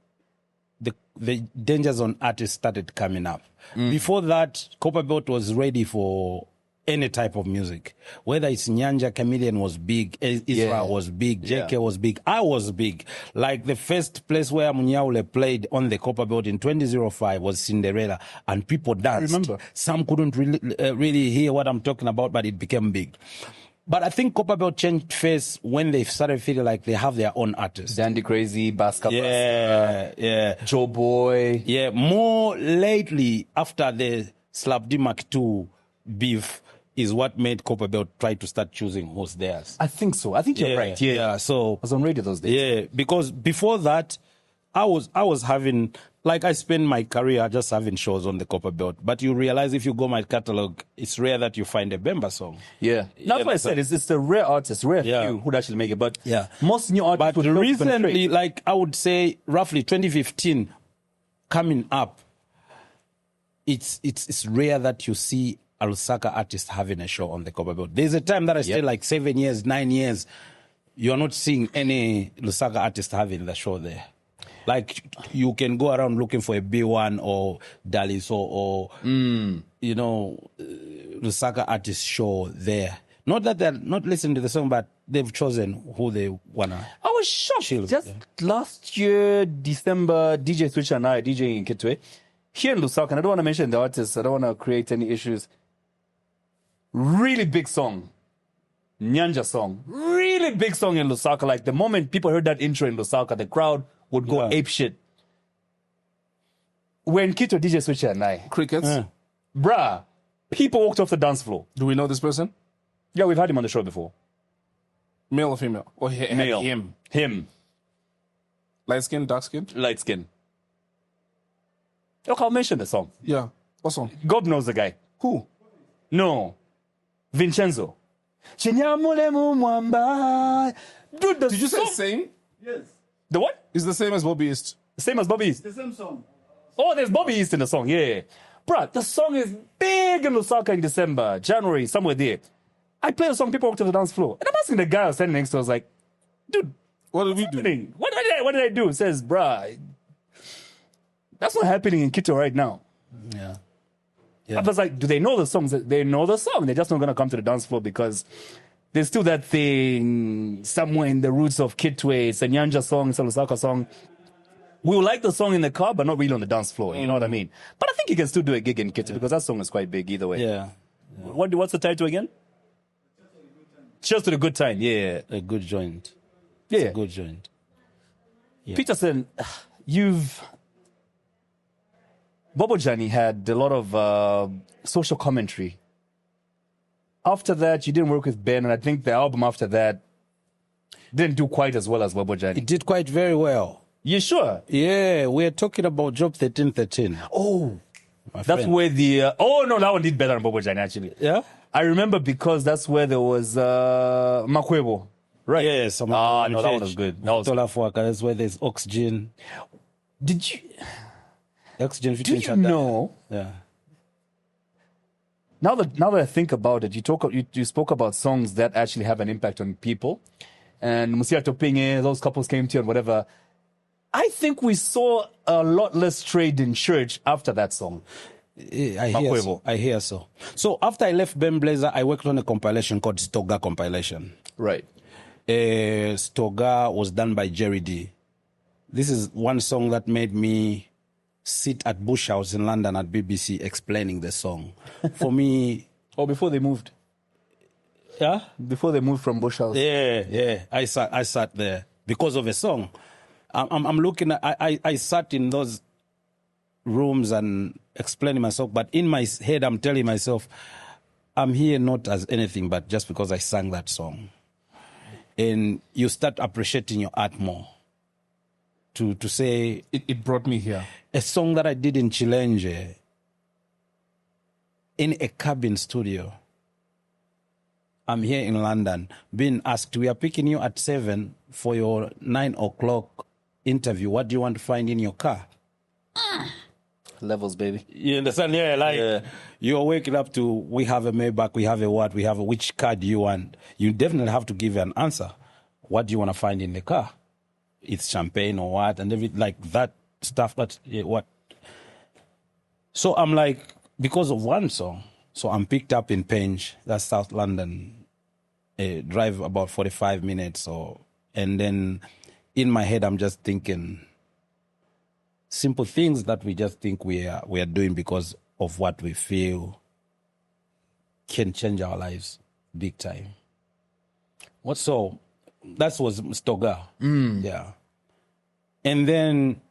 Danger Zone artists started coming up. Before that, Copperbelt was ready for any type of music. Whether it's Nyanja, Chameleon was big, Israel was big, JK was big, I was big. Like the first place where Munyaule played on the Copperbelt in 2005 was Cinderella, and people danced. I remember. Some couldn't really hear what I'm talking about, but it became big. But I think Copperbelt changed face when they started feeling like they have their own artists. Dandy Crazy, Baska, Yeah. Joe Boy. Yeah, more lately after the Slap D Mark 2 beef is what made Copperbelt try to start choosing who's theirs. I think so. I think you're right. Yeah. So I was on radio those days. yeah, because before that, I was having, like, I spent my career just having shows on the Copperbelt. But you realize if you go my catalog, it's rare that you find a Bemba song. Yeah. That's what I said. It's the rare artists, rare few who'd actually make it. But most new artists But would recently, like I would say roughly 2015 coming up, it's rare that you see a Lusaka artist having a show on the Copperbelt. There's a time that I stayed like 7 years, 9 years, you're not seeing any Lusaka artist having the show there. Like you can go around looking for a B1 or Dalis or you know, Lusaka artist show there. Not that they're not listening to the song, but they've chosen who they wanna. I was shocked. Just last year, December, DJ Switch and I, DJing in Kitwe, here in Lusaka, and I don't want to mention the artists, I don't want to create any issues. Really big song. Nyanja song. Really big song in Lusaka. Like the moment people heard that intro in Lusaka, the crowd would go ape shit. When Kitwe, DJ Switch and I, Crickets. bruh, people walked off the dance floor. Do we know this person? Yeah, we've had him on the show before. Male or female? Or Male. Him. Light skin, dark skin? Light skin. Okay, I'll mention the song. Yeah. What song? God knows the guy. Who? No. Vincenzo. Chinyamulemu mwamba. Dude, Did you say same? The what? It's the same as Bobby East. Same as Bobby East. The same song. Oh, there's Bobby East in the song, yeah. bruh, the song is big in Lusaka in December, January, somewhere there. I play the song, people walk to the dance floor. And I'm asking the guy I was standing next to, I was like, dude, What did we do? happening? What did I do? He says, bruh, that's not happening in Quito right now. Yeah. I was like, do they know the songs? They know the song. They're just not going to come to the dance floor because there's still that thing somewhere in the roots of Kitwe. It's a Nyanja song, it's a Lusaka song. We will like the song in the car, but not really on the dance floor. You know what I mean? But I think you can still do a gig in Kitwe because that song is quite big either way. Yeah. What's the title again? Just to the good time. Yeah. A good joint. Yeah. It's a good joint. Yeah. Petersen, Bobo Jani had a lot of social commentary. After that, you didn't work with Ben, and I think the album after that didn't do quite as well as Bobo Jani. It did quite very well. You sure? Yeah, we're talking about Job 1313. Oh, my that's friend. where the... oh, no, that one did better than Bobo Jani, actually. Yeah? I remember because that's where there was Makwebo. Right. Yes. No, that one was good. That was... Tolafuaka, that's where there's Oxygen. Did you... Oxygen Do you know... Yeah. Now that I think about it, you spoke about songs that actually have an impact on people. And Musia Topinge, those couples came to you and whatever. I think we saw a lot less trade in church after that song. I hear so. So after I left Ben Blazer, I worked on a compilation called Stoga Compilation. Right. Stoga was done by Jerry D. This is one song that made me sit at Bush House in London at BBC explaining the song. For me... Oh, before they moved. Yeah? Before they moved from Bush House. Yeah. I sat there because of a song. I'm looking at... I sat in those rooms and explaining myself, but in my head I'm telling myself, I'm here not as anything but just because I sang that song. And you start appreciating your art more. To say... It brought me here. A song that I did in Chilenge, in a cabin studio. I'm here in London, being asked, we are picking you at 7 for your 9 o'clock interview. What do you want to find in your car? Levels, baby. You understand? Yeah, you're waking up to, we have a Maybach, we have a what, we have a, which car do you want? You definitely have to give an answer. What do you want to find in the car? It's champagne or what? And everything like that stuff, what? So I'm like, because of one song, so I'm picked up in Penge, that's South London, drive about 45 minutes and then in my head I'm just thinking simple things that we just think we are doing because of what we feel can change our lives big time. So that was Stoga. Yeah. And then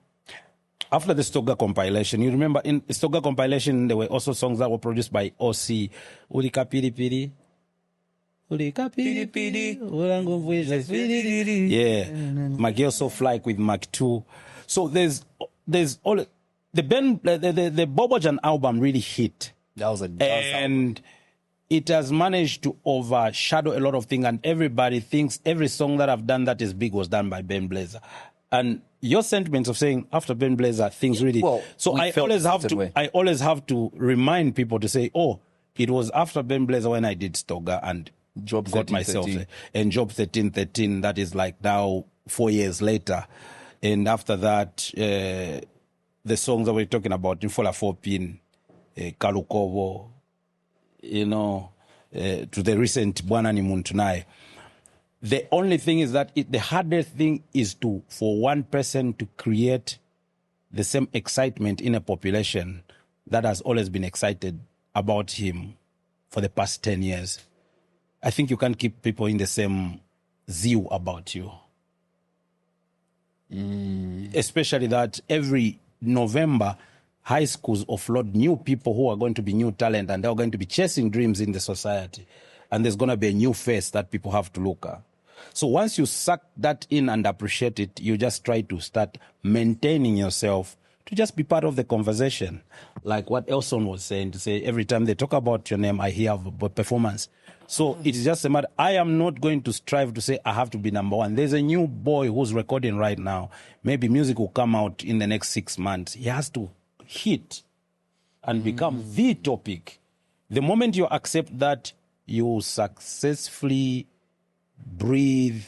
after the Stoga compilation, you remember in Stoga compilation, there were also songs that were produced by OC. Ulika Piri Piri. Ulika Piri Piri. Yeah. Magel So Fly with Mark 2. So there's all the Bobojan album really hit. That was and it has managed to overshadow a lot of things, and everybody thinks every song that I've done that is big was done by Ben Blazer. And your sentiments of saying after Ben Blazer things really... Well, so I always have to remind people to say, oh, it was after Ben Blazer when I did Stoga and Job got myself... And Job 1313, that is like now 4 years later. And after that, the songs that we're talking about, Infola 4-pin, Kalukovo, to the recent Bwana ni Muntunai. The only thing is that the hardest thing is for one person to create the same excitement in a population that has always been excited about him for the past 10 years. I think you can't keep people in the same zeal about you. Especially that every November, high schools offload new people who are going to be new talent and they're going to be chasing dreams in the society. And there's going to be a new face that people have to look at. So once you suck that in and appreciate it, you just try to start maintaining yourself to just be part of the conversation. Like what Elson was saying, to say every time they talk about your name, I hear about performance. So it's just a matter, I am not going to strive to say I have to be number one. There's a new boy who's recording right now. Maybe music will come out in the next 6 months. He has to hit. and become the topic. The moment you accept that, you successfully breathe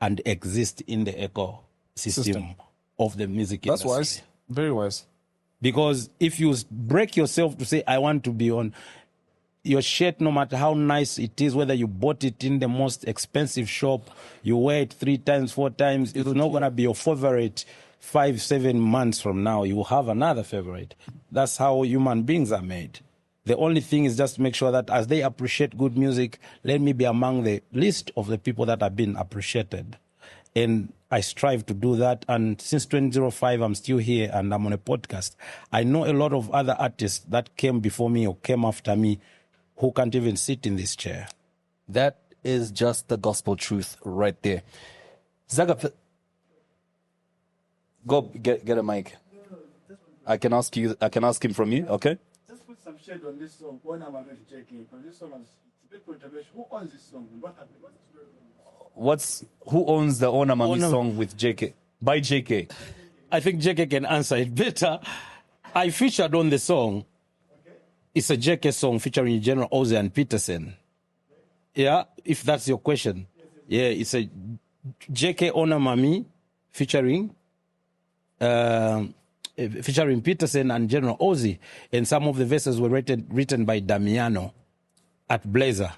and exist in the ecosystem of the music That's industry. wise. Very wise. Because if you break yourself to say, I want to be on your shirt, no matter how nice it is, whether you bought it in the most expensive shop, you wear it 3 times, 4 times, it's not going to be your favorite 5-7 months from now. You will have another favorite. That's how human beings are made. The only thing is just make sure that as they appreciate good music, let me be among the list of the people that have been appreciated. And I strive to do that. And since 2005, I'm still here and I'm on a podcast. I know a lot of other artists that came before me or came after me who can't even sit in this chair. That is just the gospel truth right there. Zaga, go get a mic. I can ask him from you, okay? Just put some shade on this song. When I'm already checking, because this song is a bit controversial. Who owns this song? What happened? Who owns the Ona Mami song with JK? By JK. I think JK can answer it better. I featured on the song. It's a JK song featuring General Ozzy and Petersen. Yeah, if that's your question. Yeah, it's a JK Ona Mami featuring Petersen and General Ozzy. And some of the verses were written by Damiano at Blazer.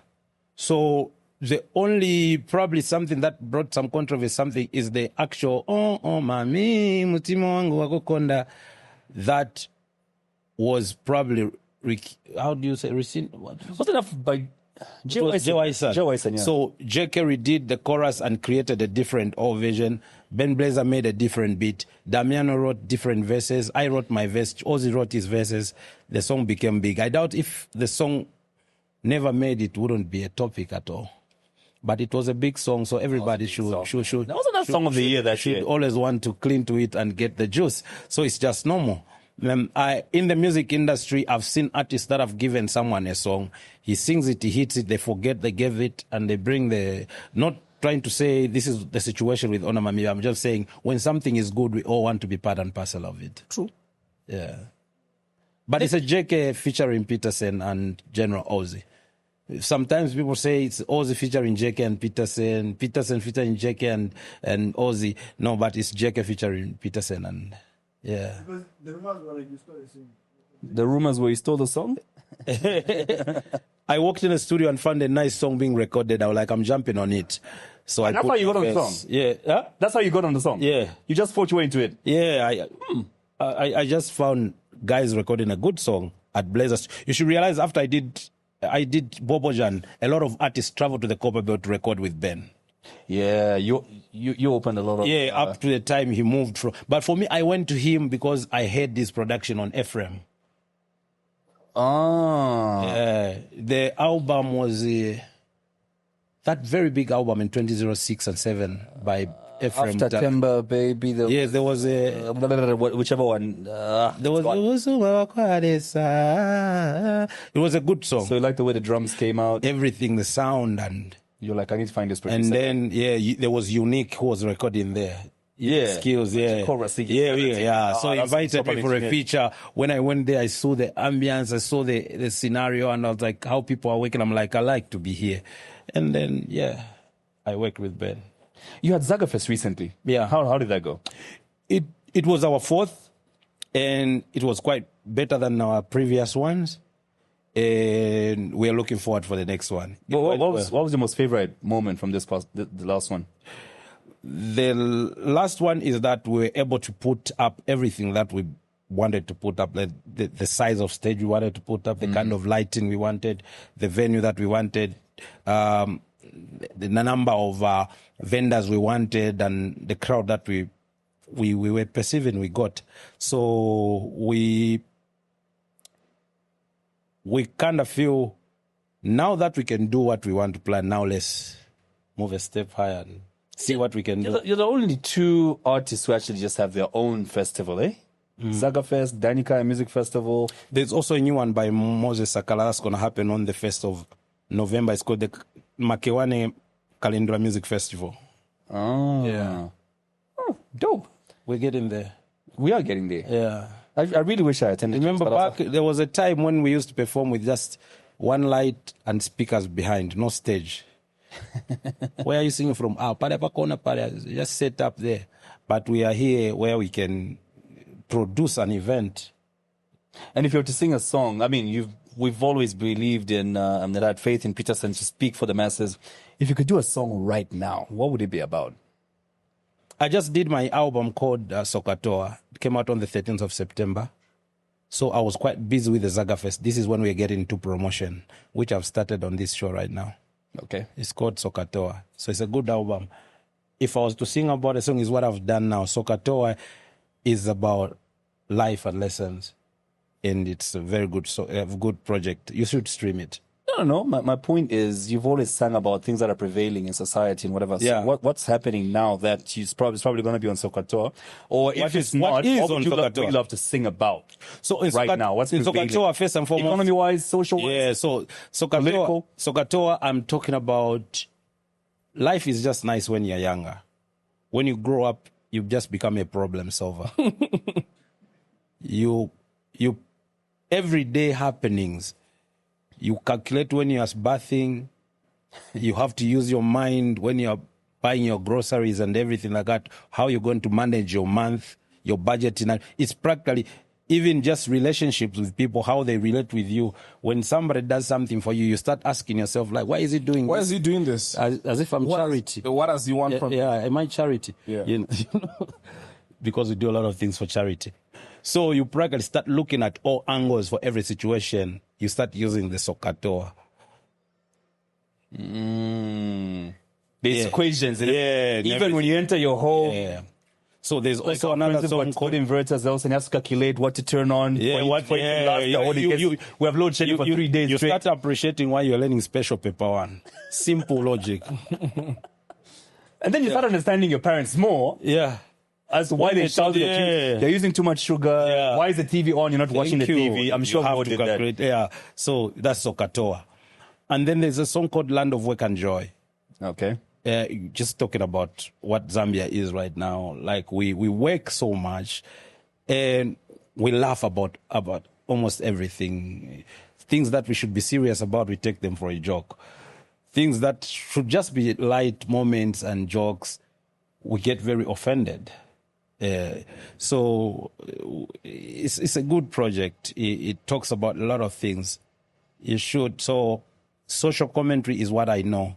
So the only probably something that brought some controversy is the actual mami mutima wangu wakukonda. That was probably how do you say What's enough by JY-san. Yeah. So JK redid the chorus and created a different version. Ben Blazer made a different beat. Damiano wrote different verses. I wrote my verse. Ozzy wrote his verses. The song became big. I doubt if the song never made it, wouldn't be a topic at all. But it was a big song, so everybody should. That wasn't that song of the year that should year. always want to cling to it and get the juice. So it's just normal. In the music industry, I've seen artists that have given someone a song. He sings it, he hits it, they forget they gave it, and they bring not trying to say this is the situation with Ona Mami. I'm just saying when something is good, we all want to be part and parcel of it. True. Yeah. But it's a JK featuring Petersen and General Ozzy. Sometimes people say it's Ozzy featuring JK and Petersen featuring JK and Ozzy. No, but it's JK featuring Petersen and yeah. Because the rumors were like you stole the song. The rumors were you stole the song? I walked in the studio and found a nice song being recorded. I was like, I'm jumping on it. So That's how you got on the song? Yeah. Huh? That's how you got on the song? Yeah. You just fought your way into it? Yeah. I just found guys recording a good song at Blazers. You should realize after I did Bobojan, a lot of artists traveled to the Copper Belt to record with Ben. Yeah, you opened a lot of... Yeah, up to the time he moved from... But for me, I went to him because I heard this production on Ephraim. The album was that very big album in 2006 and 7 by Ephraim. After Timber, Baby. Yeah, there was a... whichever one. There was... It was a good song. So you like the way the drums came out? Everything, the sound, and... You're like, I need to find this producer. And then, there was Unique who was recording there. Yeah. Skills, yeah. Chorus, Yeah. So he invited me for a feature. When I went there, I saw the ambience, I saw the scenario, and I was like, how people are working. I'm like, I like to be here. And then, I worked with Ben. You had ZagaFest recently. Yeah. How did that go? It was our 4th, and it was quite better than our previous ones. And we're looking forward for the next one. What was your most favorite moment from the last one? The last one is that we were able to put up everything that we wanted to put up, the size of stage we wanted to put up, the kind of lighting we wanted, the venue that we wanted, the number of vendors we wanted, and the crowd that we were perceiving we got. So we kind of feel now that we can do what we want to plan, now let's move a step higher and see what we can do. You're the only 2 artists who actually just have their own festival, eh? ZagaFest, Danica Music Festival. There's also a new one by Moses Sakala that's going to happen on the 1st of November. It's called the Makewane Kalindra Music Festival. Oh. Yeah. Oh, dope. We're getting there. We are getting there. Yeah. I really wish I attended. Remember but back, there was a time when we used to perform with just one light and speakers behind, no stage. Where are you singing from? Just set up there. But we are here where we can produce an event. And if you were to sing a song, I mean, we've always believed in that I had faith in Petersen to speak for the masses. If you could do a song right now, what would it be about? I just did my album called Sokatoa. It came out on the 13th of September. So I was quite busy with the ZagaFest. This is when we're getting into promotion, which I've started on this show right now. Okay. It's called Sokatoa. So it's a good album. If I was to sing about a song, is what I've done now. Sokatoa is about life and lessons. And it's a very good, good project. You should stream it. No. My point is, you've always sang about things that are prevailing in society and whatever. Yeah. So what's happening now that it's probably going to be on Sokatoa? Or if it's not, what would you love to sing about? So in now, what's in Sokatoa, first and foremost, economy-wise, social-wise? Yeah. So Sokatoa, I'm talking about life is just nice when you're younger. When you grow up, you just become a problem solver. you everyday happenings. You calculate when you're bathing. You have to use your mind when you're buying your groceries and everything like that. How you're going to manage your month, your budget. It's practically even just relationships with people, how they relate with you. When somebody does something for you, you start asking yourself, like, why is he doing this? Why is he doing this? As if I'm charity. What does he want from me? Yeah, am I charity? Yeah. You know, because we do a lot of things for charity. So you practically start looking at all angles for every situation. You start using the Sokatoa. There's equations. Even when you enter your home. Yeah. So there's also another song called inverters else, and you have to calculate what to turn on. Yeah, we have load shedding for 3 days. You start appreciating why you're learning special paper one. Simple logic. And then you start understanding your parents more. Yeah. As to why they shouted at you. They're using too much sugar. Yeah. Why is the TV on? You're not watching the TV. I'm sure we all did that. Yeah. So that's Sokatoa. And then there's a song called Land of Work and Joy. Okay. Just talking about what Zambia is right now. Like we work so much and we laugh about almost everything. Things that we should be serious about, we take them for a joke. Things that should just be light moments and jokes, we get very offended. So it's a good project. It talks about a lot of things. You should. So social commentary is what I know.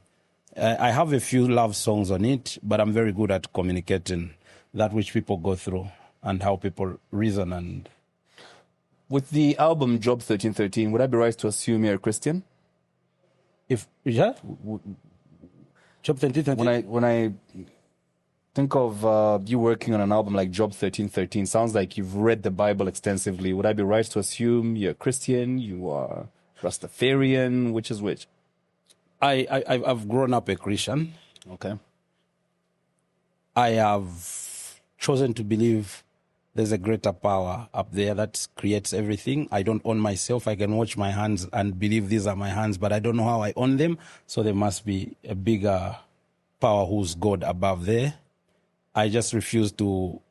I have a few love songs on it, but I'm very good at communicating that which people go through and how people reason. And with the album Job 1313, would I be right to assume you're a Christian? Job 1313. When I think of you working on an album like Job 1313, sounds like you've read the Bible extensively. Would I be right to assume you're a Christian? You are Rastafarian? Which is which? I've grown up a Christian. Okay. I have chosen to believe there's a greater power up there that creates everything. I don't own myself. I can watch my hands and believe these are my hands, but I don't know how I own them. So there must be a bigger power who's God above there. I just refuse to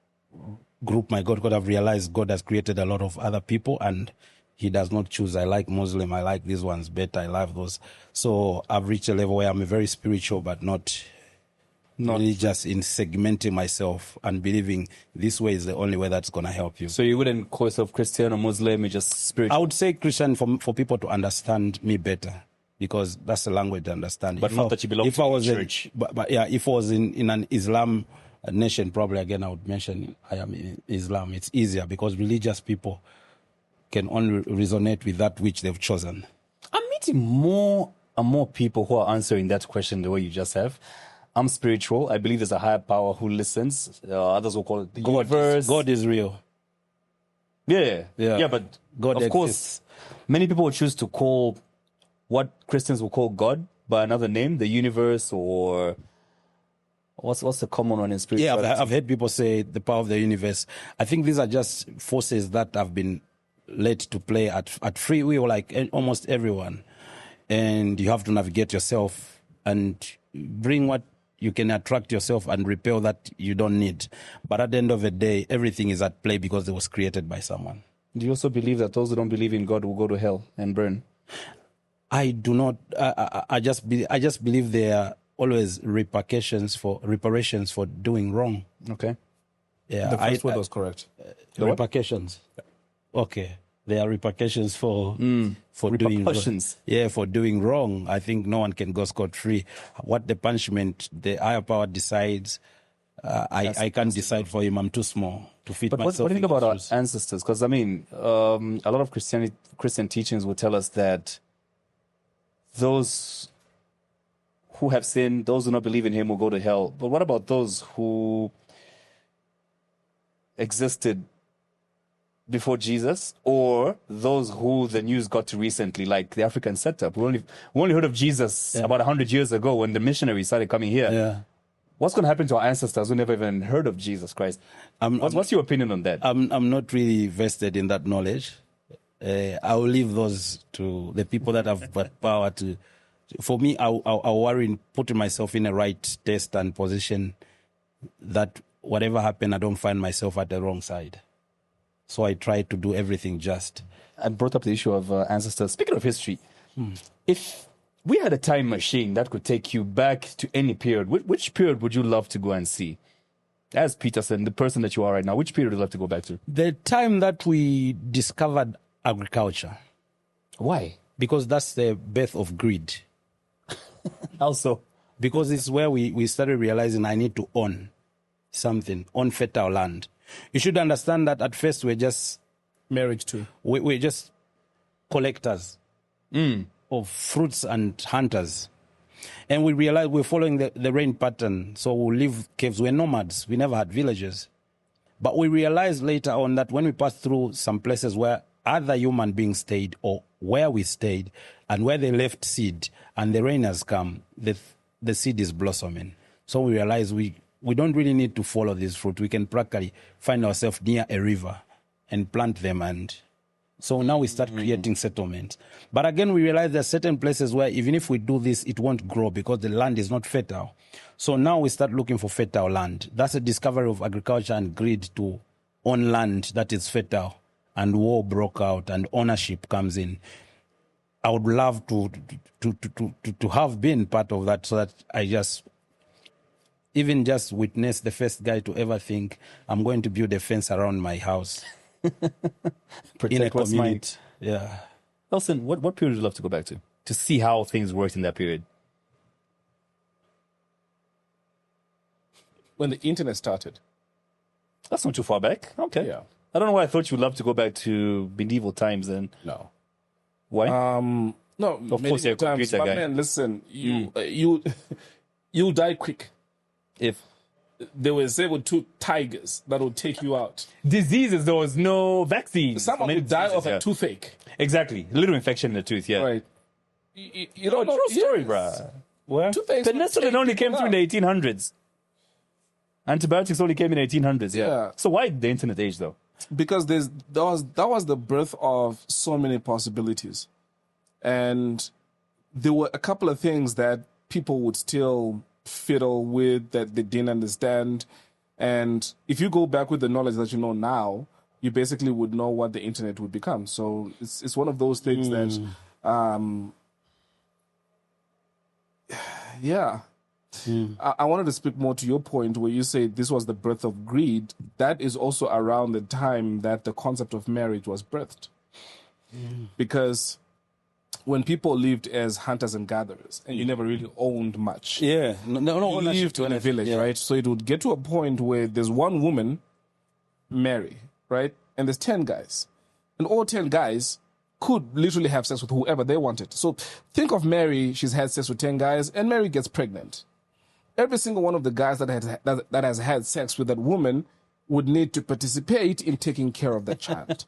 group my God because I've realized God has created a lot of other people and he does not choose. I like Muslim. I like these ones better. I love those. So I've reached a level where I'm very spiritual, but not religious in segmenting myself and believing this way is the only way that's going to help you. So you wouldn't call yourself Christian or Muslim, you're just spiritual? I would say Christian for people to understand me better because that's the language to understand. But not that you belong to a church. But yeah, if I was in an Islam nation, probably again I would mention I am in Islam. It's easier because religious people can only resonate with that which they've chosen. I'm meeting more and more people who are answering that question the way you just have. I'm spiritual. I believe there's a higher power who listens. Others will call it the universe. God is real. Yeah, but God of course, many people will choose to call what Christians will call God by another name, the universe, or what's the common one in spirituality? Yeah, I've heard people say the power of the universe. I think these are just forces that have been let to play at free will, like almost everyone. And you have to navigate yourself and bring what you can attract yourself and repel that you don't need. But at the end of the day, everything is at play because it was created by someone. Do you also believe that those who don't believe in God will go to hell and burn? I do not. I just believe there are always reparations for doing wrong. Okay. Yeah, The first word was correct. Repercussions. Okay. There are repercussions for doing Repercussions. for doing wrong. I think no one can go scot-free. What the punishment the higher power decides, I can't decide for him. I'm too small to fit But myself. what do you think about our shoes. ancestors? Because, I mean, a lot of Christian teachings will tell us that those who have sinned, those who do not believe in him will go to hell. But what about those who existed before Jesus, or those who the news got to recently, like the African setup? We only heard of Jesus about 100 years ago when the missionaries started coming here. Yeah. What's going to happen to our ancestors who never even heard of Jesus Christ? What's your opinion on that? I'm not really vested in that knowledge. I will leave those to the people that have power to. For me, I worry in putting myself in a right test and position that whatever happened, I don't find myself at the wrong side. So I try to do everything just. I brought up the issue of ancestors. Speaking of history, if we had a time machine that could take you back to any period, which period would you love to go and see? As Petersen, the person that you are right now, which period would you love to go back to? The time that we discovered agriculture, Why? because that's the birth of greed. Also, Because it's where we started realizing I need to own something, own fertile land. You should understand that at first we're just Marriage too. we're just collectors of fruits and hunters. And we realized we're following the rain pattern. So we live caves. We're nomads. We never had villages. But we realized later on that when we passed through some places where other human beings stayed, or where we stayed, and where they left seed, and the rain has come, the seed is blossoming. So we realized we don't really need to follow this fruit. We can practically find ourselves near a river and plant them. And so now we start creating settlements. But again, we realize there are certain places where even if we do this, it won't grow because the land is not fertile. So now we start looking for fertile land. That's a discovery of agriculture and greed to own land that is fertile. And war broke out and ownership comes in. I would love to have been part of that, so that I just witness the first guy to ever think I'm going to build a fence around my house in a protect what's mine. community. Yeah. Nelson, what period would you love to go back to see how things worked in that period? When the internet started. That's not too far back. Okay. Yeah. I don't know why I thought you'd love to go back to medieval times then. No. Why? No, Of course you're a times, computer but guy. man, listen, you'll die quick. If They were saber-toothed tigers that will take you out. diseases, there was no vaccine. Someone Many would die diseases, of a toothache. Exactly. A little infection in the tooth, yeah. Right. You don't know. True story, yes. bruh. Where? Toothaches would Penicillin take only came people through in the 1800s. Antibiotics only came in the 1800s, yeah. Yeah. So why the internet age, though? Because that was the birth of so many possibilities. And there were a couple of things that people would still fiddle with that they didn't understand. And if you go back with the knowledge that you know now, you basically would know what the internet would become. So it's one of those things that, yeah. I wanted to speak more to your point where you say this was the birth of greed. That is also around the time that the concept of marriage was birthed. Because when people lived as hunters and gatherers, and you never really owned much. Yeah. No You lived in a village, right? So it would get to a point where there's one woman, Mary, right? And there's 10 guys. And all 10 guys could literally have sex with whoever they wanted. So think of Mary, she's had sex with 10 guys, and Mary gets pregnant. Every single one of the guys that has had sex with that woman would need to participate in taking care of that child.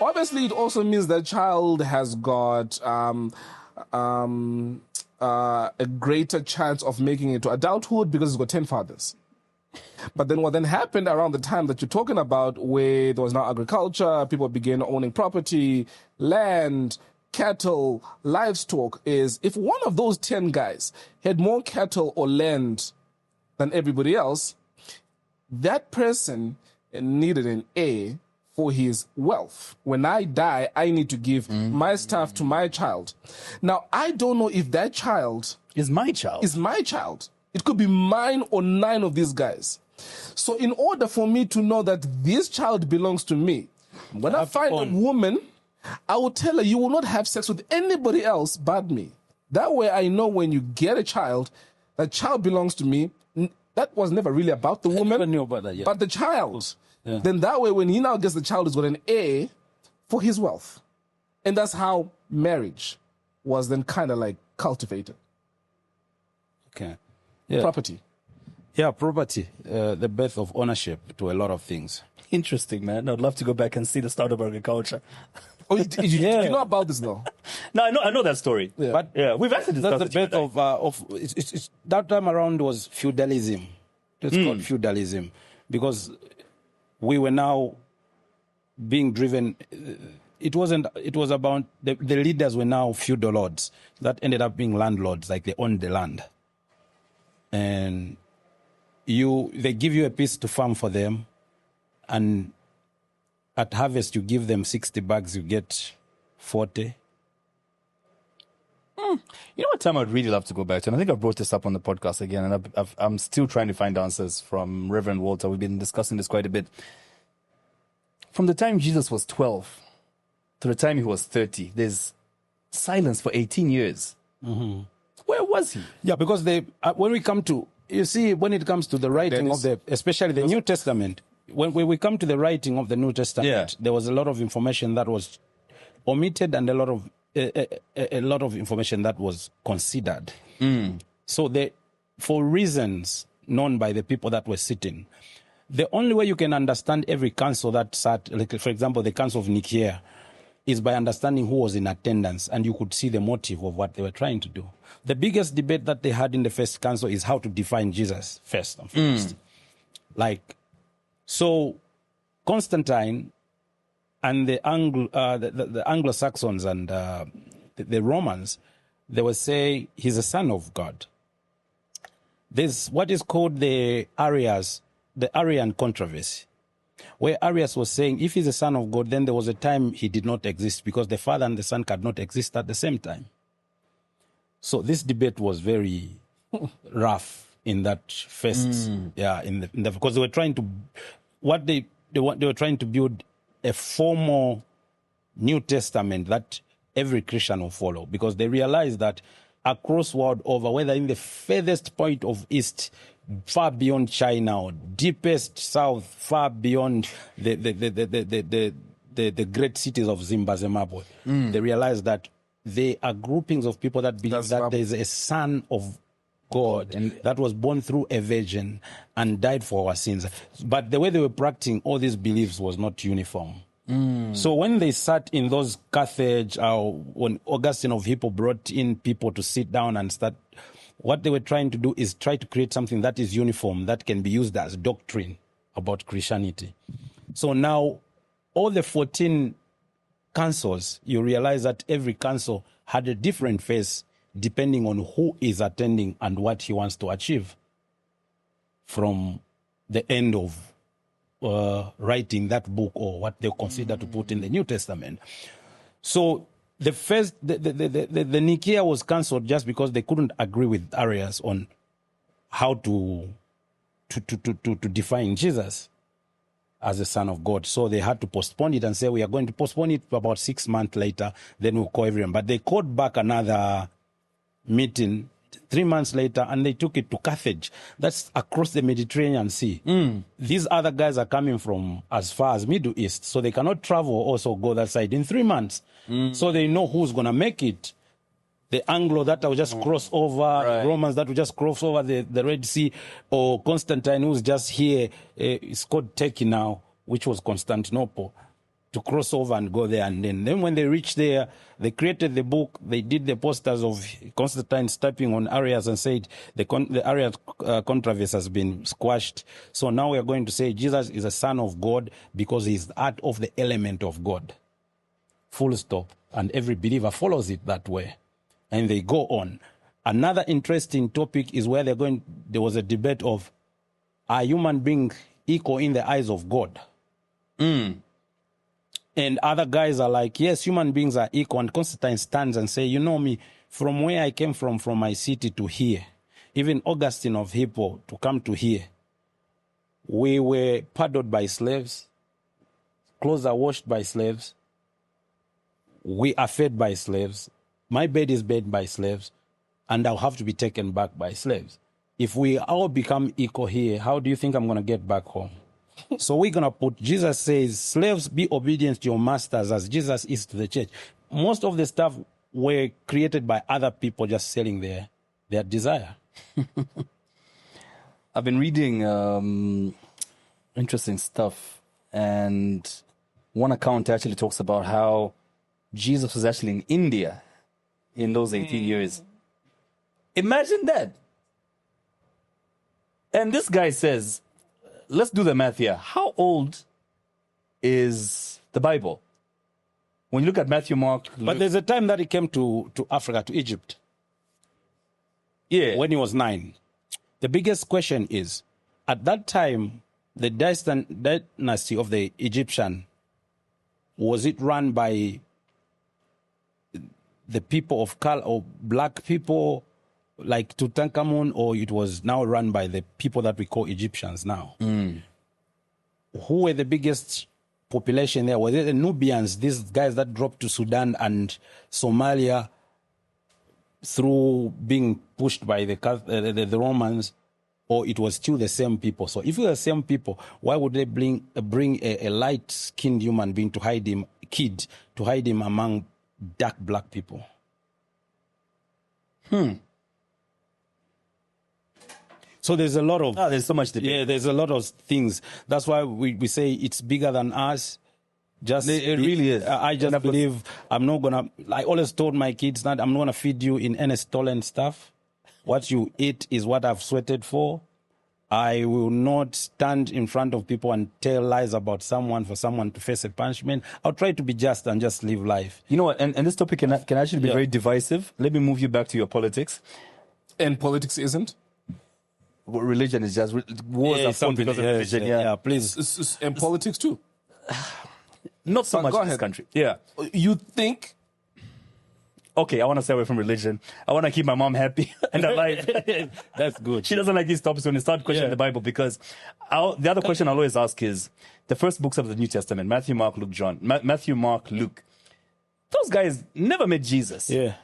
Obviously, it also means that child has got a greater chance of making it to adulthood because it's got 10 fathers. But then what then happened around the time that you're talking about, where there was now agriculture, people began owning property, land, cattle, livestock is if one of those 10 guys had more cattle or land than everybody else, that person needed an heir for his wealth. When I die, I need to give my stuff to my child. Now, I don't know if that child Is my child. is my child. It could be mine or 9 of these guys. So in order for me to know that this child belongs to me, when I find a woman, I will tell her, you will not have sex with anybody else but me. That way I know when you get a child, that child belongs to me. That was never really about the woman, never knew about that, yeah. but the child. Yeah. Then that way when he now gets the child, he's got an heir for his wealth. And that's how marriage was then kind of like cultivated. Okay. Yeah. Property. Yeah, property, the birth of ownership to a lot of things. Interesting, man. I'd love to go back and see the start of agriculture. Oh, you know about this though? No, I know that story. Yeah. But Yeah, we've actually that's discussed the it. birth of it's that time around was feudalism. It's called feudalism because we were now being driven. It was about the leaders were now feudal lords that ended up being landlords, like they owned the land, and they give you a piece to farm for them, and at harvest you give them 60 bags, you get 40. You know what time I'd really love to go back to? And I think I brought this up on the podcast again, and I'm still trying to find answers from Reverend Walter. We've been discussing this quite a bit. From the time Jesus was 12 to the time he was 30, there's silence for 18 years. Mm-hmm. Where was he? Yeah, because when we come to, you see, when it comes to the writing of especially the New Testament, when we come to the writing of the New Testament, there was a lot of information that was omitted and a lot of information that was considered. So for reasons known by the people that were sitting, the only way you can understand every council that sat, like for example, the Council of Nicaea, is by understanding who was in attendance, and you could see the motive of what they were trying to do. The biggest debate that they had in the first council is how to define Jesus first and foremost. So Constantine and the Anglo-Saxons and the Romans, they would say he's a son of God. There's what is called the Arian controversy, where Arius was saying if he's a son of God, then there was a time he did not exist because the Father and the Son could not exist at the same time. So this debate was very rough in that first, because they were trying to, they were trying to build a formal New Testament that every Christian will follow, because they realized that across world over, whether in the furthest point of East, far beyond China, or deepest South, far beyond the great cities of Zimbabwe, they realized that there are groupings of people that believe that there is a son of God and that was born through a virgin and died for our sins. But the way they were practicing all these beliefs was not uniform. So when they sat in those Carthage, when Augustine of Hippo brought in people to sit down and start, what they were trying to do is try to create something that is uniform, that can be used as doctrine about Christianity. So now all the 14 councils, you realize that every council had a different face depending on who is attending and what he wants to achieve from the end of writing that book, or what they consider to put in the New Testament. So the first, the Nicaea was cancelled just because they couldn't agree with Arius on how to define Jesus as a son of God. So they had to postpone it and say, we are going to postpone it about 6 months later, then we'll call everyone. But they called back another meeting 3 months later, and they took it to Carthage. That's across the Mediterranean Sea. These other guys are coming from as far as Middle East, so they cannot travel also go that side in 3 months. So they know who's going to make it. The Anglo that will just cross over, Romans that will just cross over the Red Sea, or Constantine who's just here. It's called Turkey now, which was Constantinople, to cross over and go there. And then when they reached there, they created the book. They did the posters of Constantine stepping on Arius and said the Arius controversy has been squashed. So now we are going to say Jesus is a son of God because he's out of the element of God. full stop. And every believer follows it that way. And they go on. Another interesting topic is where there was a debate of, are human beings equal in the eyes of God? And other guys are like, yes, human beings are equal. And Constantine stands and say, you know me, from where I came from my city to here, even Augustine of Hippo to come to here, we were paddled by slaves, clothes are washed by slaves, we are fed by slaves, my bed is made by slaves, and I'll have to be taken back by slaves. If we all become equal here, how do you think I'm going to get back home? So we're going to put, Jesus says, slaves, be obedient to your masters as Jesus is to the church. Most of the stuff were created by other people just selling their desire. I've been reading interesting stuff, and one account actually talks about how Jesus was actually in India in those 18 years. Imagine that. And this guy says, let's do the math here. How old is the Bible? When you look at Matthew, Mark, Luke, But there's a time that he came to Africa, to Egypt, yeah, when he was 9. The biggest question is, at that time, the dynasty of the Egyptian, was it run by the people of color or black people like Tutankhamun, or it was now run by the people that we call Egyptians now? Who were the biggest population there? Was it the Nubians, these guys that dropped to Sudan and Somalia through being pushed by the Romans, or it was still the same people? So if it was the same people, why would they bring a light-skinned human being to hide him among dark black people? So there's a lot of... there's so much debate. Yeah, there's a lot of things. That's why we say it's bigger than us. It really is. I just believe I'm not going to... I always told my kids that I'm not going to feed you in any stolen stuff. What you eat is what I've sweated for. I will not stand in front of people and tell lies about someone for someone to face a punishment. I'll try to be just and just live life. You know what? And this topic can actually be very divisive. Let me move you back to your politics. And politics isn't? Religion is just... Wars are fought because of religion. Yeah, please. And politics too. Not so much go in this ahead. country. Yeah. You think... Okay, I want to stay away from religion. I want to keep my mom happy and alive. That's good. She doesn't like these topics when you start questioning the Bible, because the other question I'll always ask is the first books of the New Testament, Matthew, Mark, Luke, John. Matthew, Mark, Luke. Those guys never met Jesus. Yeah.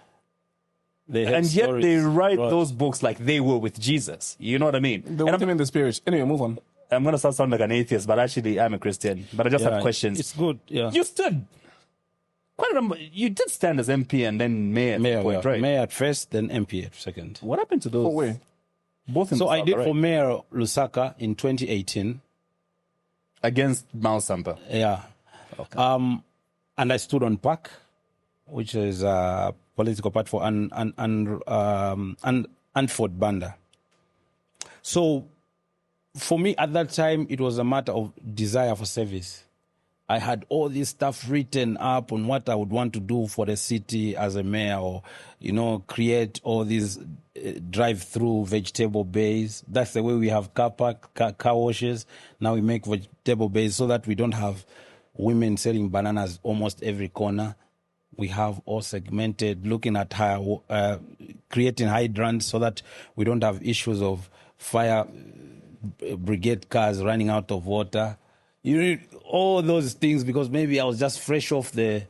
And yet they write those books like they were with Jesus. You know what I mean? They want him in the spirit. Anyway, move on. I'm going to sound like an atheist, but actually I'm a Christian. But I just have questions. It's good, yeah. You stood... You did stand as MP and then mayor at point, right? Mayor at first, then MP at second. What happened to those? Oh, wait. Both in So I Lusaka, did right? for Mayor Lusaka in 2018. Against Mao Sampa. Yeah. Okay. And I stood on PAC, which is a political party for Antford Banda. So for me at that time, it was a matter of desire for service. I had all this stuff written up on what I would want to do for the city as a mayor, or, create all these drive-through vegetable bays. That's the way we have car washes. Now we make vegetable bays so that we don't have women selling bananas almost every corner. We have all segmented, looking at creating hydrants so that we don't have issues of fire brigade cars running out of water. You need all those things because maybe I was just fresh off the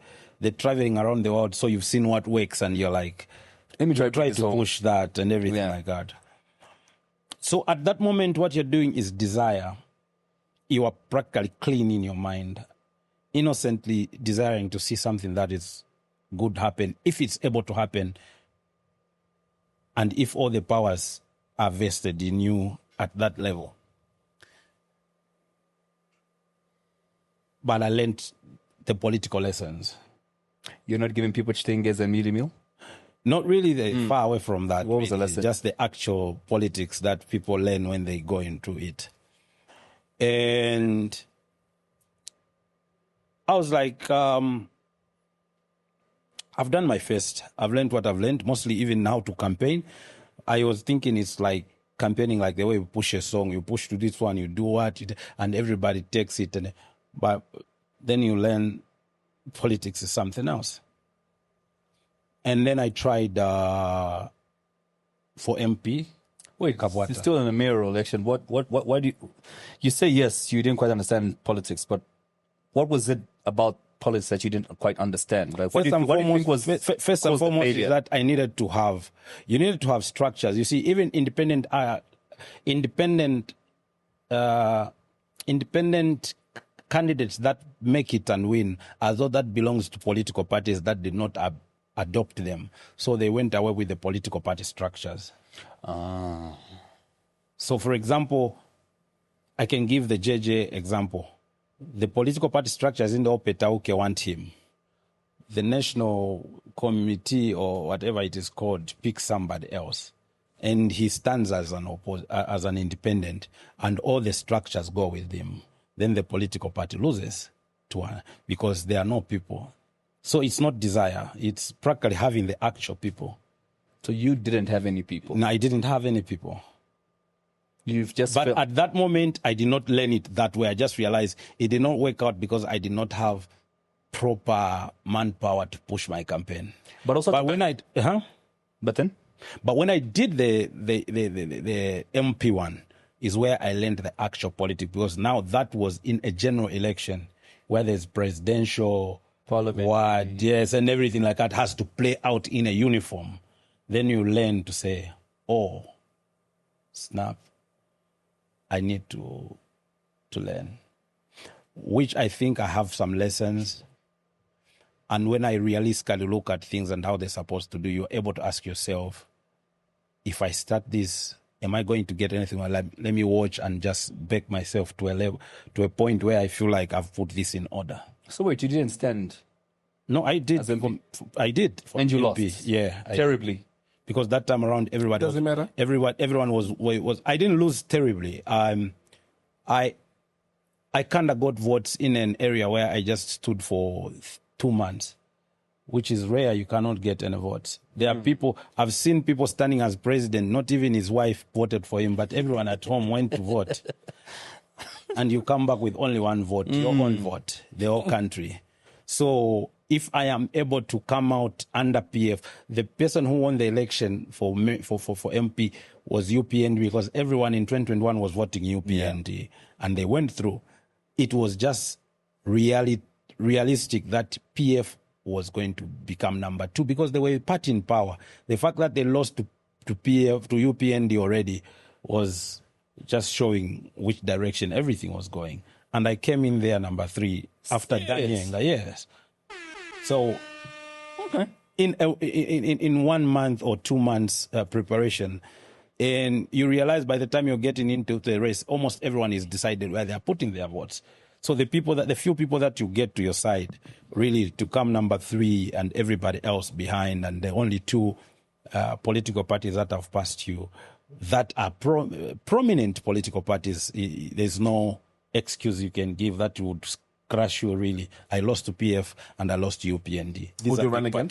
traveling around the world. So you've seen what works and you're like, let me try to push that and everything like that. So at that moment, what you're doing is desire. You are practically clean in your mind, innocently desiring to see something that is good happen, if it's able to happen, and if all the powers are vested in you at that level. But I learned the political lessons. You're not giving people chitenges and mealie meal? Not really far away from that. What was the lesson? Just the actual politics that people learn when they go into it. And I was like, I've done my first. I've learned what I've learned, mostly even now to campaign. I was thinking it's like campaigning like the way you push a song. You push to this one, you do what, and everybody takes it. But then you learn politics is something else. And then I tried for MP. Wait, you're still in a mayoral election. Why do you say yes, you didn't quite understand politics, but what was it about politics that you didn't quite understand? Like, First and foremost is that you needed to have structures. You see, even independent candidates that make it and win, as though that belongs to political parties that did not adopt them. So they went away with the political party structures. So, for example, I can give the JJ example. The political party structures in the Opetauke want him. The national committee or whatever it is called picks somebody else. And he stands as an independent, and all the structures go with him. Then the political party loses because there are no people. So it's not desire. It's practically having the actual people. So you didn't have any people? No, I didn't have any people. But at that moment, I did not learn it that way. I just realized it did not work out because I did not have proper manpower to push my campaign. But when I did the MP one, is where I learned the actual politics, because now that was in a general election where there's presidential, parliament, and everything like that has to play out in a uniform. Then you learn to say, oh, snap, I need to learn, which I think I have some lessons. And when I realistically look at things and how they're supposed to do, you're able to ask yourself, if I start this, am I going to get anything? Let me watch and just back myself to a point where I feel like I've put this in order. So wait, you didn't stand? No, I did. I did. And you lost? Yeah. Terribly? Because that time around, everybody doesn't matter. Everyone was. I didn't lose terribly. I kind of got votes in an area where I just stood for 2 months, which is rare. You cannot get any votes. There are people, I've seen people standing as president, not even his wife voted for him, but everyone at home went to vote. And you come back with only one vote, your own vote, the whole country. So if I am able to come out under PF, the person who won the election for MP was UPND, because everyone in 2021 was voting UPND, and they went through. It was just realistic that PF was going to become number 2 because they were party in power. The fact that they lost to UPND already was just showing which direction everything was going. And I came in there number 3 after Daniel. Yes. So, okay. In 1 month or 2 months preparation, and you realize by the time you're getting into the race, almost everyone is decided where they are putting their votes. So the few people that you get to your side, really to come number 3 and everybody else behind, and the only 2 political parties that have passed you, that are prominent political parties, there's no excuse you can give that would crush you, really. I lost to PF and I lost to UPND. Would you run again?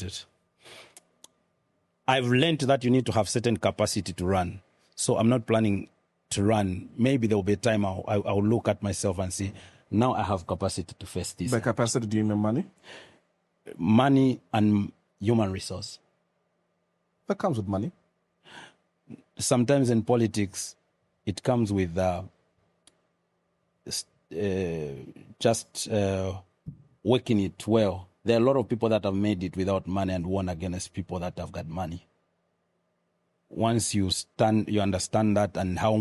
I've learned that you need to have certain capacity to run. So I'm not planning to run. Maybe there will be a time I'll look at myself and see, now I have capacity to face this. By capacity, do you mean money? Money and human resource. That comes with money. Sometimes in politics, it comes with just working it well. There are a lot of people that have made it without money and won against people that have got money. Once you understand that, and how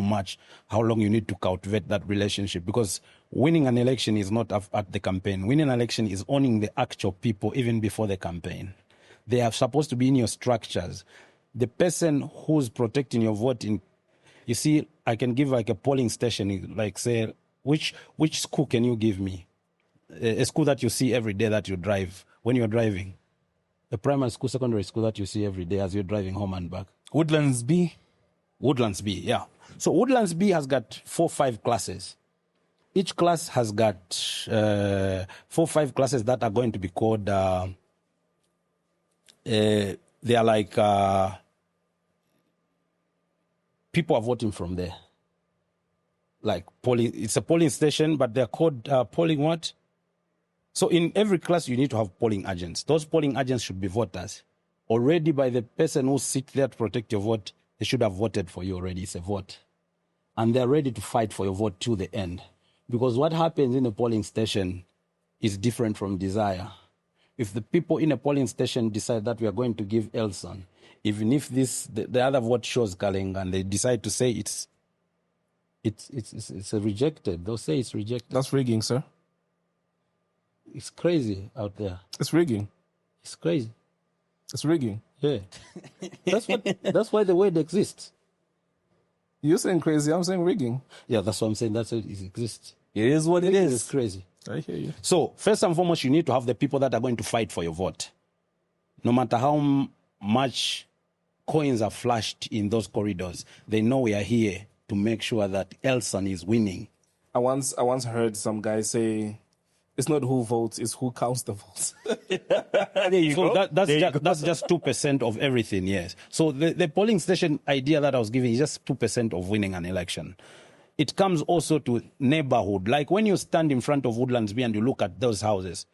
long you need to cultivate that relationship. Because winning an election is not at the campaign. Winning an election is owning the actual people even before the campaign. They are supposed to be in your structures. The person who's protecting your vote, you see, I can give like a polling station, like say, which school can you give me? A school that you see every day that you drive, when you're driving. A primary school, secondary school that you see every day as you're driving home and back. Woodlands B? Woodlands B, yeah. So Woodlands B has got 4 or 5 classes. Each class has got 4 or 5 classes that are going to be called they are like people are voting from there. Like polling, it's a polling station, but they're called polling what? So in every class, you need to have polling agents. Those polling agents should be voters. Already by the person who sits there to protect your vote, they should have voted for you already. It's a vote. And they're ready to fight for your vote till the end. Because what happens in a polling station is different from desire. If the people in a polling station decide that we are going to give Elson, even if the other vote shows Kalenga and they decide to say it's rejected, they'll say it's rejected. That's rigging, sir. It's crazy out there. It's rigging. It's crazy. It's rigging. Yeah. That's why the word exists. You're saying crazy, I'm saying rigging. Yeah, that's what I'm saying. That's why it exists. It is what it is. It's crazy. I hear you. So, first and foremost, you need to have the people that are going to fight for your vote. No matter how much coins are flashed in those corridors, they know we are here to make sure that Elson is winning. I once heard some guy say, it's not who votes, it's who counts the votes. There you So go. that's just 2% of everything, yes. So the polling station idea that I was giving is just 2% of winning an election. It comes also to neighborhood. Like when you stand in front of Woodlands B and you look at those houses,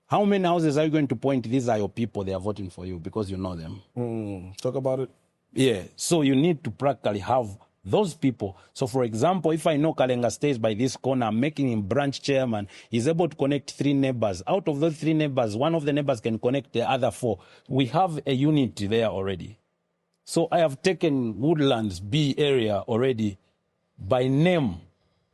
how many houses are you going to point, these are your people, they are voting for you because you know them? Talk about it. Yeah, so you need to practically have those people. So, for example, if I know Kalenga stays by this corner, I'm making him branch chairman, he's able to connect 3 neighbors. Out of those 3 neighbors, one of the neighbors can connect the other 4. We have a unity there already. So I have taken Woodlands B area already by name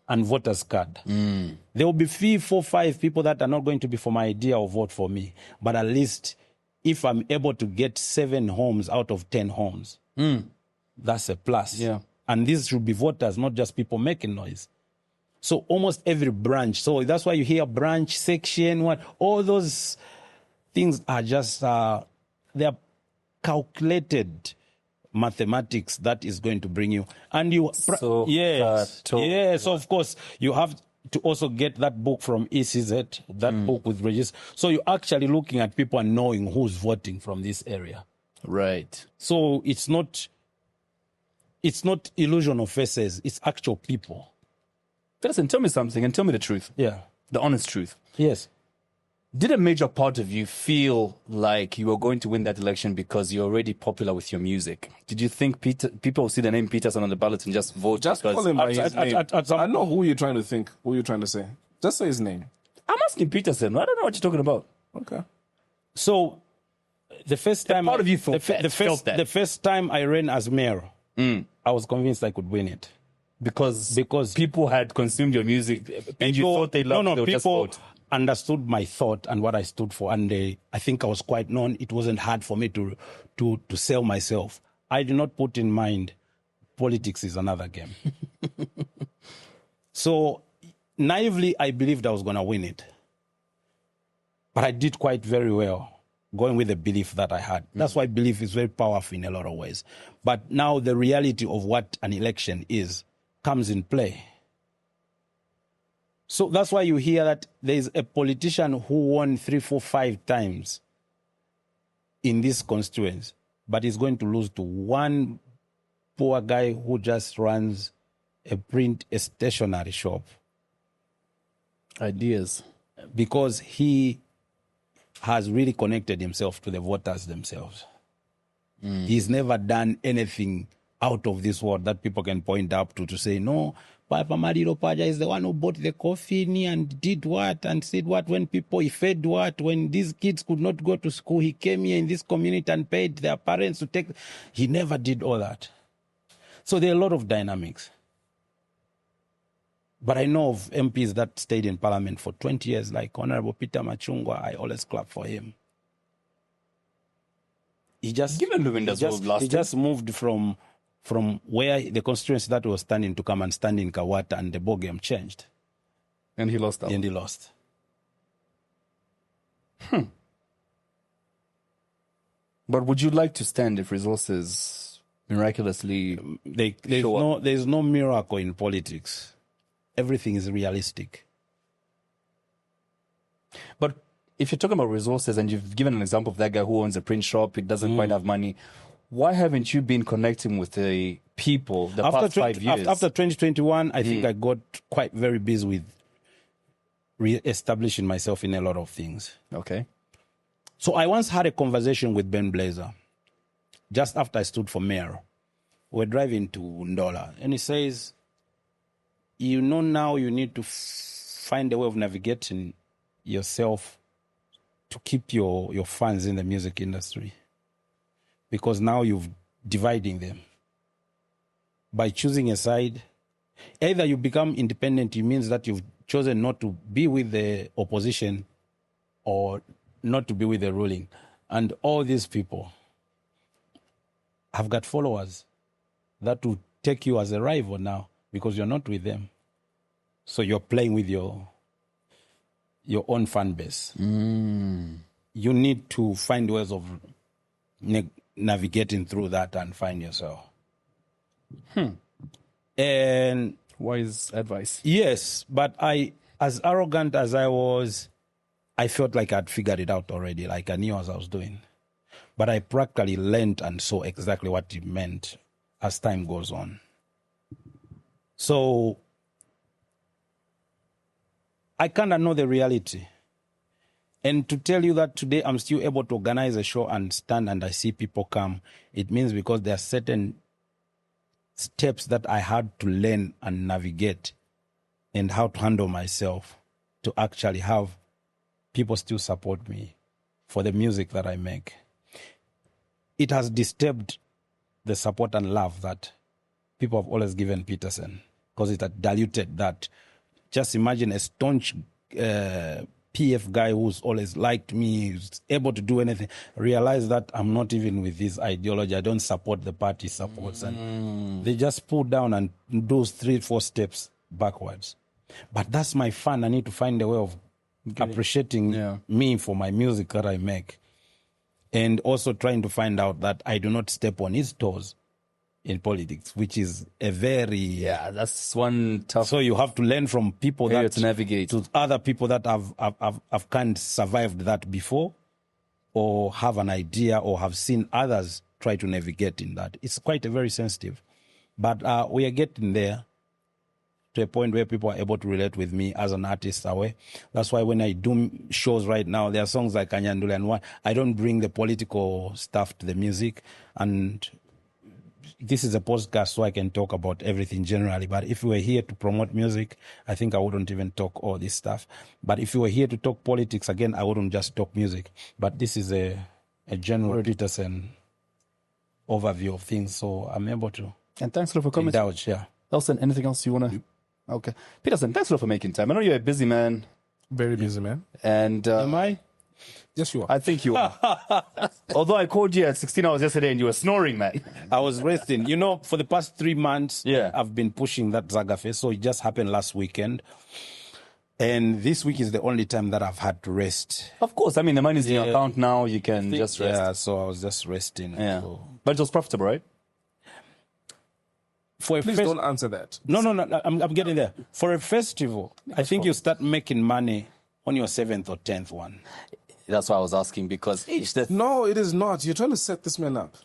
and voters card. There will be 3, 4, 5 people that are not going to be for my idea or vote for me. But at least if I'm able to get 7 homes out of 10 homes, that's a plus. Yeah. And these should be voters, not just people making noise. So almost every branch. So that's why you hear branch, section, what, all those things are just, they're calculated mathematics that is going to bring you. And you, yes, so of course, you have to also get that book from ECZ, that book with register. So you're actually looking at people and knowing who's voting from this area. Right. So it's not illusion of faces, it's actual people. Petersen, tell me something and tell me the truth. Yeah. The honest truth. Yes. Did a major part of you feel like you were going to win that election because you're already popular with your music? Did you think people will see the name Petersen on the ballot and just vote? Just call him by his name. I know who you're trying to think, who you're trying to say. Just say his name. I'm asking Petersen. I don't know what you're talking about. Okay. So the first time part of you felt that. The first time I ran as mayor, I was convinced I could win it. Because people had consumed your music and you thought they loved it. People understood my thought and what I stood for, and I think I was quite known. It wasn't hard for me to sell myself. I did not put in mind politics is another game. So naively, I believed I was going to win it. But I did quite very well, going with the belief that I had. That's why belief is very powerful in a lot of ways. But now the reality of what an election is comes in play. So that's why you hear that there is a politician who won 3, 4, 5 times in this constituency, but he's going to lose to one poor guy who just runs a stationery shop. Ideas. Because he has really connected himself to the voters themselves. He's never done anything out of this world that people can point up to say, no, Papa Marilo Paja is the one who bought the coffee and did what and said what when people, he fed what, when these kids could not go to school, he came here in this community and paid their parents to take. He never did all that. So there are a lot of dynamics. But I know of MPs that stayed in parliament for 20 years, like Honorable Peter Machungwa. I always clap for him. He just moved from where the constituency that was standing to come and stand in Kawata, and the ball game changed. And he lost out. And he lost. But would you like to stand if resources miraculously there's no miracle in politics. Everything is realistic. But if you're talking about resources and you've given an example of that guy who owns a print shop, he doesn't quite have money, why haven't you been connecting with the people the past 5 years? After 2021, I think I got quite very busy with re-establishing myself in a lot of things. Okay. So I once had a conversation with Ben Blazer just after I stood for mayor. We're driving to Ndola, and he says, you know, now you need to find a way of navigating yourself to keep your funds in the music industry, because now you've dividing them. By choosing a side, either you become independent, it means that you've chosen not to be with the opposition or not to be with the ruling. And all these people have got followers that will take you as a rival now because you're not with them. So you're playing with your own fan base. You need to find ways of navigating through that and find yourself. And wise advice. Yes, but as arrogant as I was, I felt like I'd figured it out already, like I knew what I was doing. But I practically learned and saw exactly what it meant as time goes on. So I kind of know the reality. And to tell you that today I'm still able to organize a show and stand and I see people come, it means because there are certain steps that I had to learn and navigate and how to handle myself to actually have people still support me for the music that I make. It has disturbed the support and love that people have always given Petersen because it had diluted that. Just imagine a staunch PF guy who's always liked me, who's able to do anything, realize that I'm not even with this ideology. I don't support the party supports. And they just pull down and do 3-4 steps backwards. But that's my fun. I need to find a way of appreciating me for my music that I make. And also trying to find out that I do not step on his toes in politics, which is a very... Yeah, that's one tough... So you have to learn from people that... to navigate. To other people that have kind of survived that before or have an idea or have seen others try to navigate in that. It's quite a very sensitive. But we are getting there to a point where people are able to relate with me as an artist away. That's why when I do shows right now, there are songs like Anyandule and one. I don't bring the political stuff to the music, and this is a podcast so I can talk about everything generally. But if we were here to promote music, I think I wouldn't even talk all this stuff. But if we were here to talk politics, again, I wouldn't just talk music. But this is a general Petersen overview of things, so I'm able to... And thanks a lot for coming. Indulge, yeah. Nelson, anything else you want to... Okay. Petersen, thanks a lot for making time. I know you're a busy man. Very busy, man. And Am I? Yes, you are. I think you are. Although I called you at 16 hours yesterday and you were snoring, man. I was resting. You know, for the past 3 months, Yeah. I've been pushing that ZagaFest. So it just happened last weekend. And this week is the only time that I've had to rest. Of course. I mean, the money's in your account now. You can just rest. Yeah, so I was just resting. Yeah. So. But it was profitable, right? For a Please don't answer that. No, I'm getting there. For a festival, I think you start making money on your 7th or 10th one. That's why I was asking, because No, it is not. You're trying to set this man up.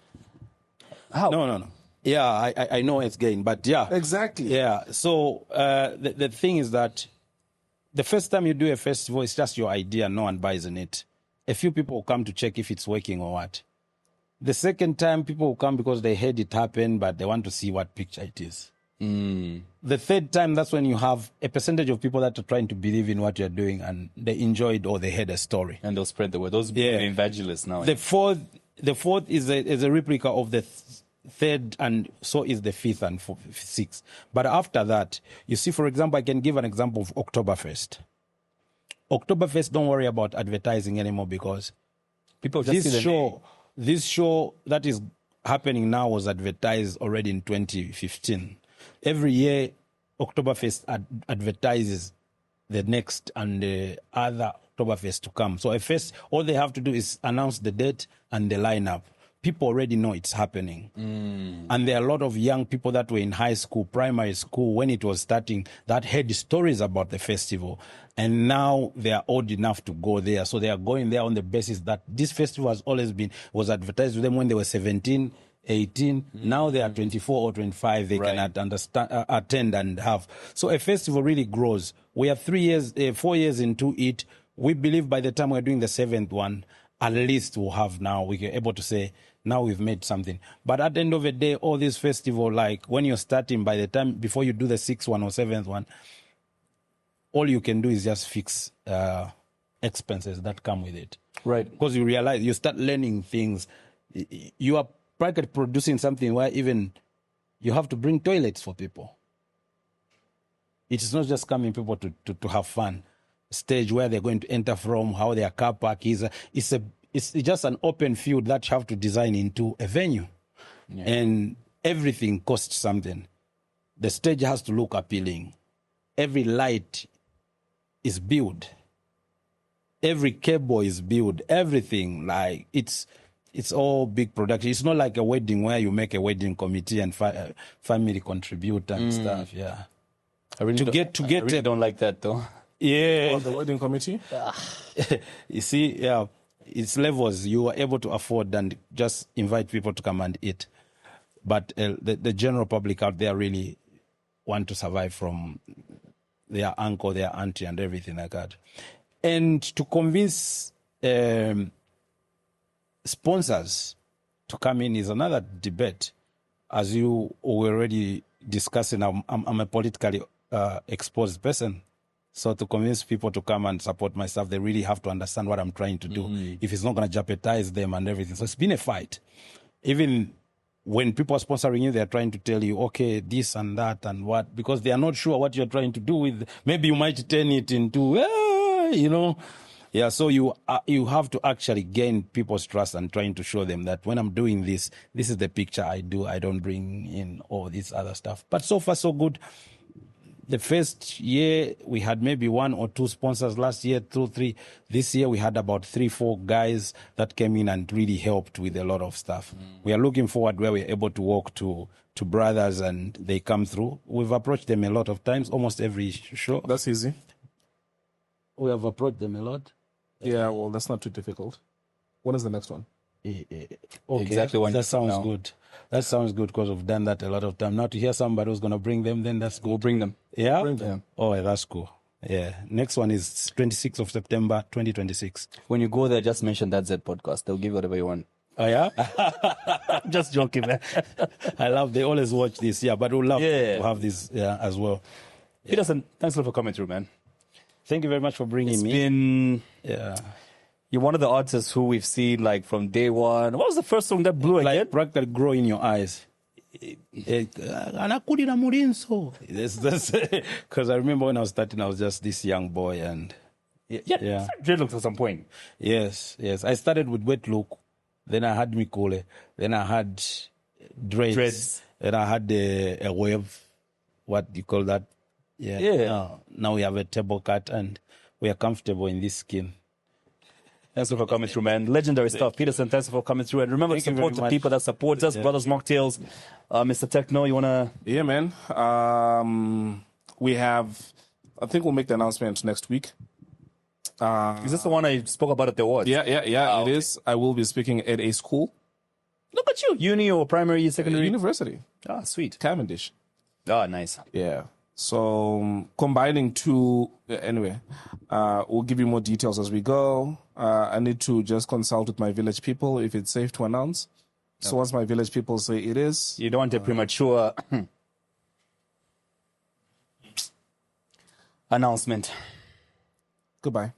how? No. Yeah, I know it's gain, but yeah. Exactly. Yeah, so the thing is that the first time you do a festival, it's just your idea. No one buys in it. A few people will come to check if it's working or what. The second time, people will come because they heard it happen, but they want to see what picture it is. The third time, that's when you have a percentage of people that are trying to believe in what you're doing, and they enjoy it or they heard a story. And they'll spread the word. Those people are evangelists now. The fourth is a replica of the third, and so is the fifth and sixth. But after that, you see, for example, I can give an example of Oktoberfest. Oktoberfest, don't worry about advertising anymore because People just this show that is happening now was advertised already in 2015. Every year, Oktoberfest advertises the next and the other Oktoberfest to come. So all they have to do is announce the date and the lineup. people already know it's happening. And there are a lot of young people that were in high school, primary school, when it was starting, that heard stories about the festival. And now they are old enough to go there. So they are going there on the basis that this festival has always was advertised to them when they were 17, 18. Now they are 24 or 25. They cannot attend and have. So a festival really grows. We are 4 years into it. We believe by the time we're doing the 7th one, at least we're able to say, now we've made something. But at the end of the day, all this festival, like when you're starting, by the time, before you do the 6th one or 7th one, all you can do is just fix expenses that come with it. Right. Because you realize, you start learning things. You are practically producing something where even you have to bring toilets for people. It is not just coming people to have fun. Stage where they're going to enter from, how their car park is. It's just an open field that you have to design into a venue. Yeah. And everything costs something. The stage has to look appealing. Every light is built. Every cable is built. Everything, like, it's all big production. It's not like a wedding where you make a wedding committee and family contribute and stuff. Yeah. I really don't like that though. Yeah. The wedding committee? You see, yeah, it's levels. You are able to afford and just invite people to come and eat. But the general public out there really want to survive from their uncle, their auntie, and everything like that. And to convince sponsors to come in is another debate. As you were already discussing, I'm a politically exposed person. So to convince people to come and support my stuff, they really have to understand what I'm trying to do. If it's not going to jeopardize them and everything. So it's been a fight. Even when people are sponsoring you, they're trying to tell you, okay, this and that and what, because they are not sure what you're trying to do with. Maybe you might turn it into, Yeah, so you have to actually gain people's trust and trying to show them that when I'm doing this, this is the picture I do. I don't bring in all this other stuff. But so far, so good. The first year, we had maybe 1 or 2 sponsors. Last year, 2, 3. This year, we had about 3, 4 guys that came in and really helped with a lot of stuff. We are looking forward where we're able to walk to brothers and they come through. We've approached them a lot of times, almost every show. That's easy. We have approached them a lot. Yeah, well, that's not too difficult. When is the next one? Okay. Exactly one. That sounds good. That sounds good because we've done that a lot of time. Now to hear somebody who's going to bring them, then that's good. We'll bring them. Yeah? Bring them. Oh, that's cool. Yeah. Next one is 26th of September, 2026. When you go there, just mention that Z podcast. They'll give you whatever you want. Oh, yeah? Just joking, man. They always watch this. Yeah, but we'll love to have this as well. Petersen, thanks a lot for coming through, man. Thank you very much for bringing me. You're one of the artists who we've seen like from day one. What was the first song that blew again? Like practically grow in your eyes. Because I remember when I was starting, I was just this young boy and dreadlocks at some point. Yes. I started with wet look, then I had Mikole, then I had dreads. Then I had a wave. What do you call that? Yeah. Now we have a table cut and we are comfortable in this skin. Thanks for coming through, man. Legendary stuff. Petersen, thanks for coming through. And remember to support the people that support us. Brothers Mocktails. Mr. Techno, you want to... Yeah, man. We have... I think we'll make the announcement next week. Is this the one I spoke about at the awards? Yeah, it is. I will be speaking at a school. Look at you. Uni or primary, secondary? University. Sweet. Cavendish. Nice. Yeah. So combining two, anyway, we'll give you more details as we go. I need to just consult with my village people if it's safe to announce. So once my village people say it is. You don't want a premature announcement. Goodbye.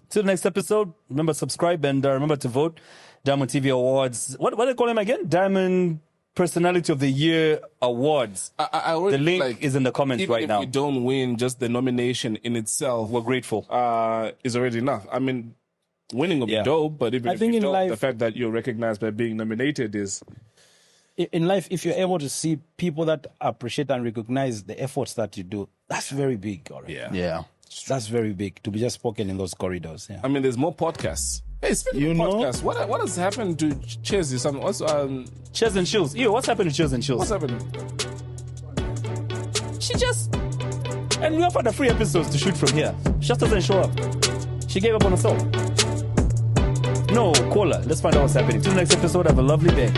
Till the next episode, remember to subscribe and remember to vote. Diamond TV Awards. What do they call them again? Diamond Personality of the Year Awards. I already, the link is in the comments right now. If we don't win, just the nomination in itself, we're grateful. Is already enough. I mean, winning will be dope, but even if you don't, life, the fact that you're recognized by being nominated is... In life, if you're able to see people that appreciate and recognize the efforts that you do, that's very big already. Yeah. That's very big to be just spoken in those corridors. Yeah. I mean, there's more podcasts Hey, speaking of podcasts, what has happened to Chezzy? Chairs and Chills. Yo, what's happened to Chairs and Chills? What's happened? She just... And we offered her free episodes to shoot from here. She just doesn't show up. She gave up on herself. No, call her. Let's find out what's happening. Till the next episode, have a lovely day.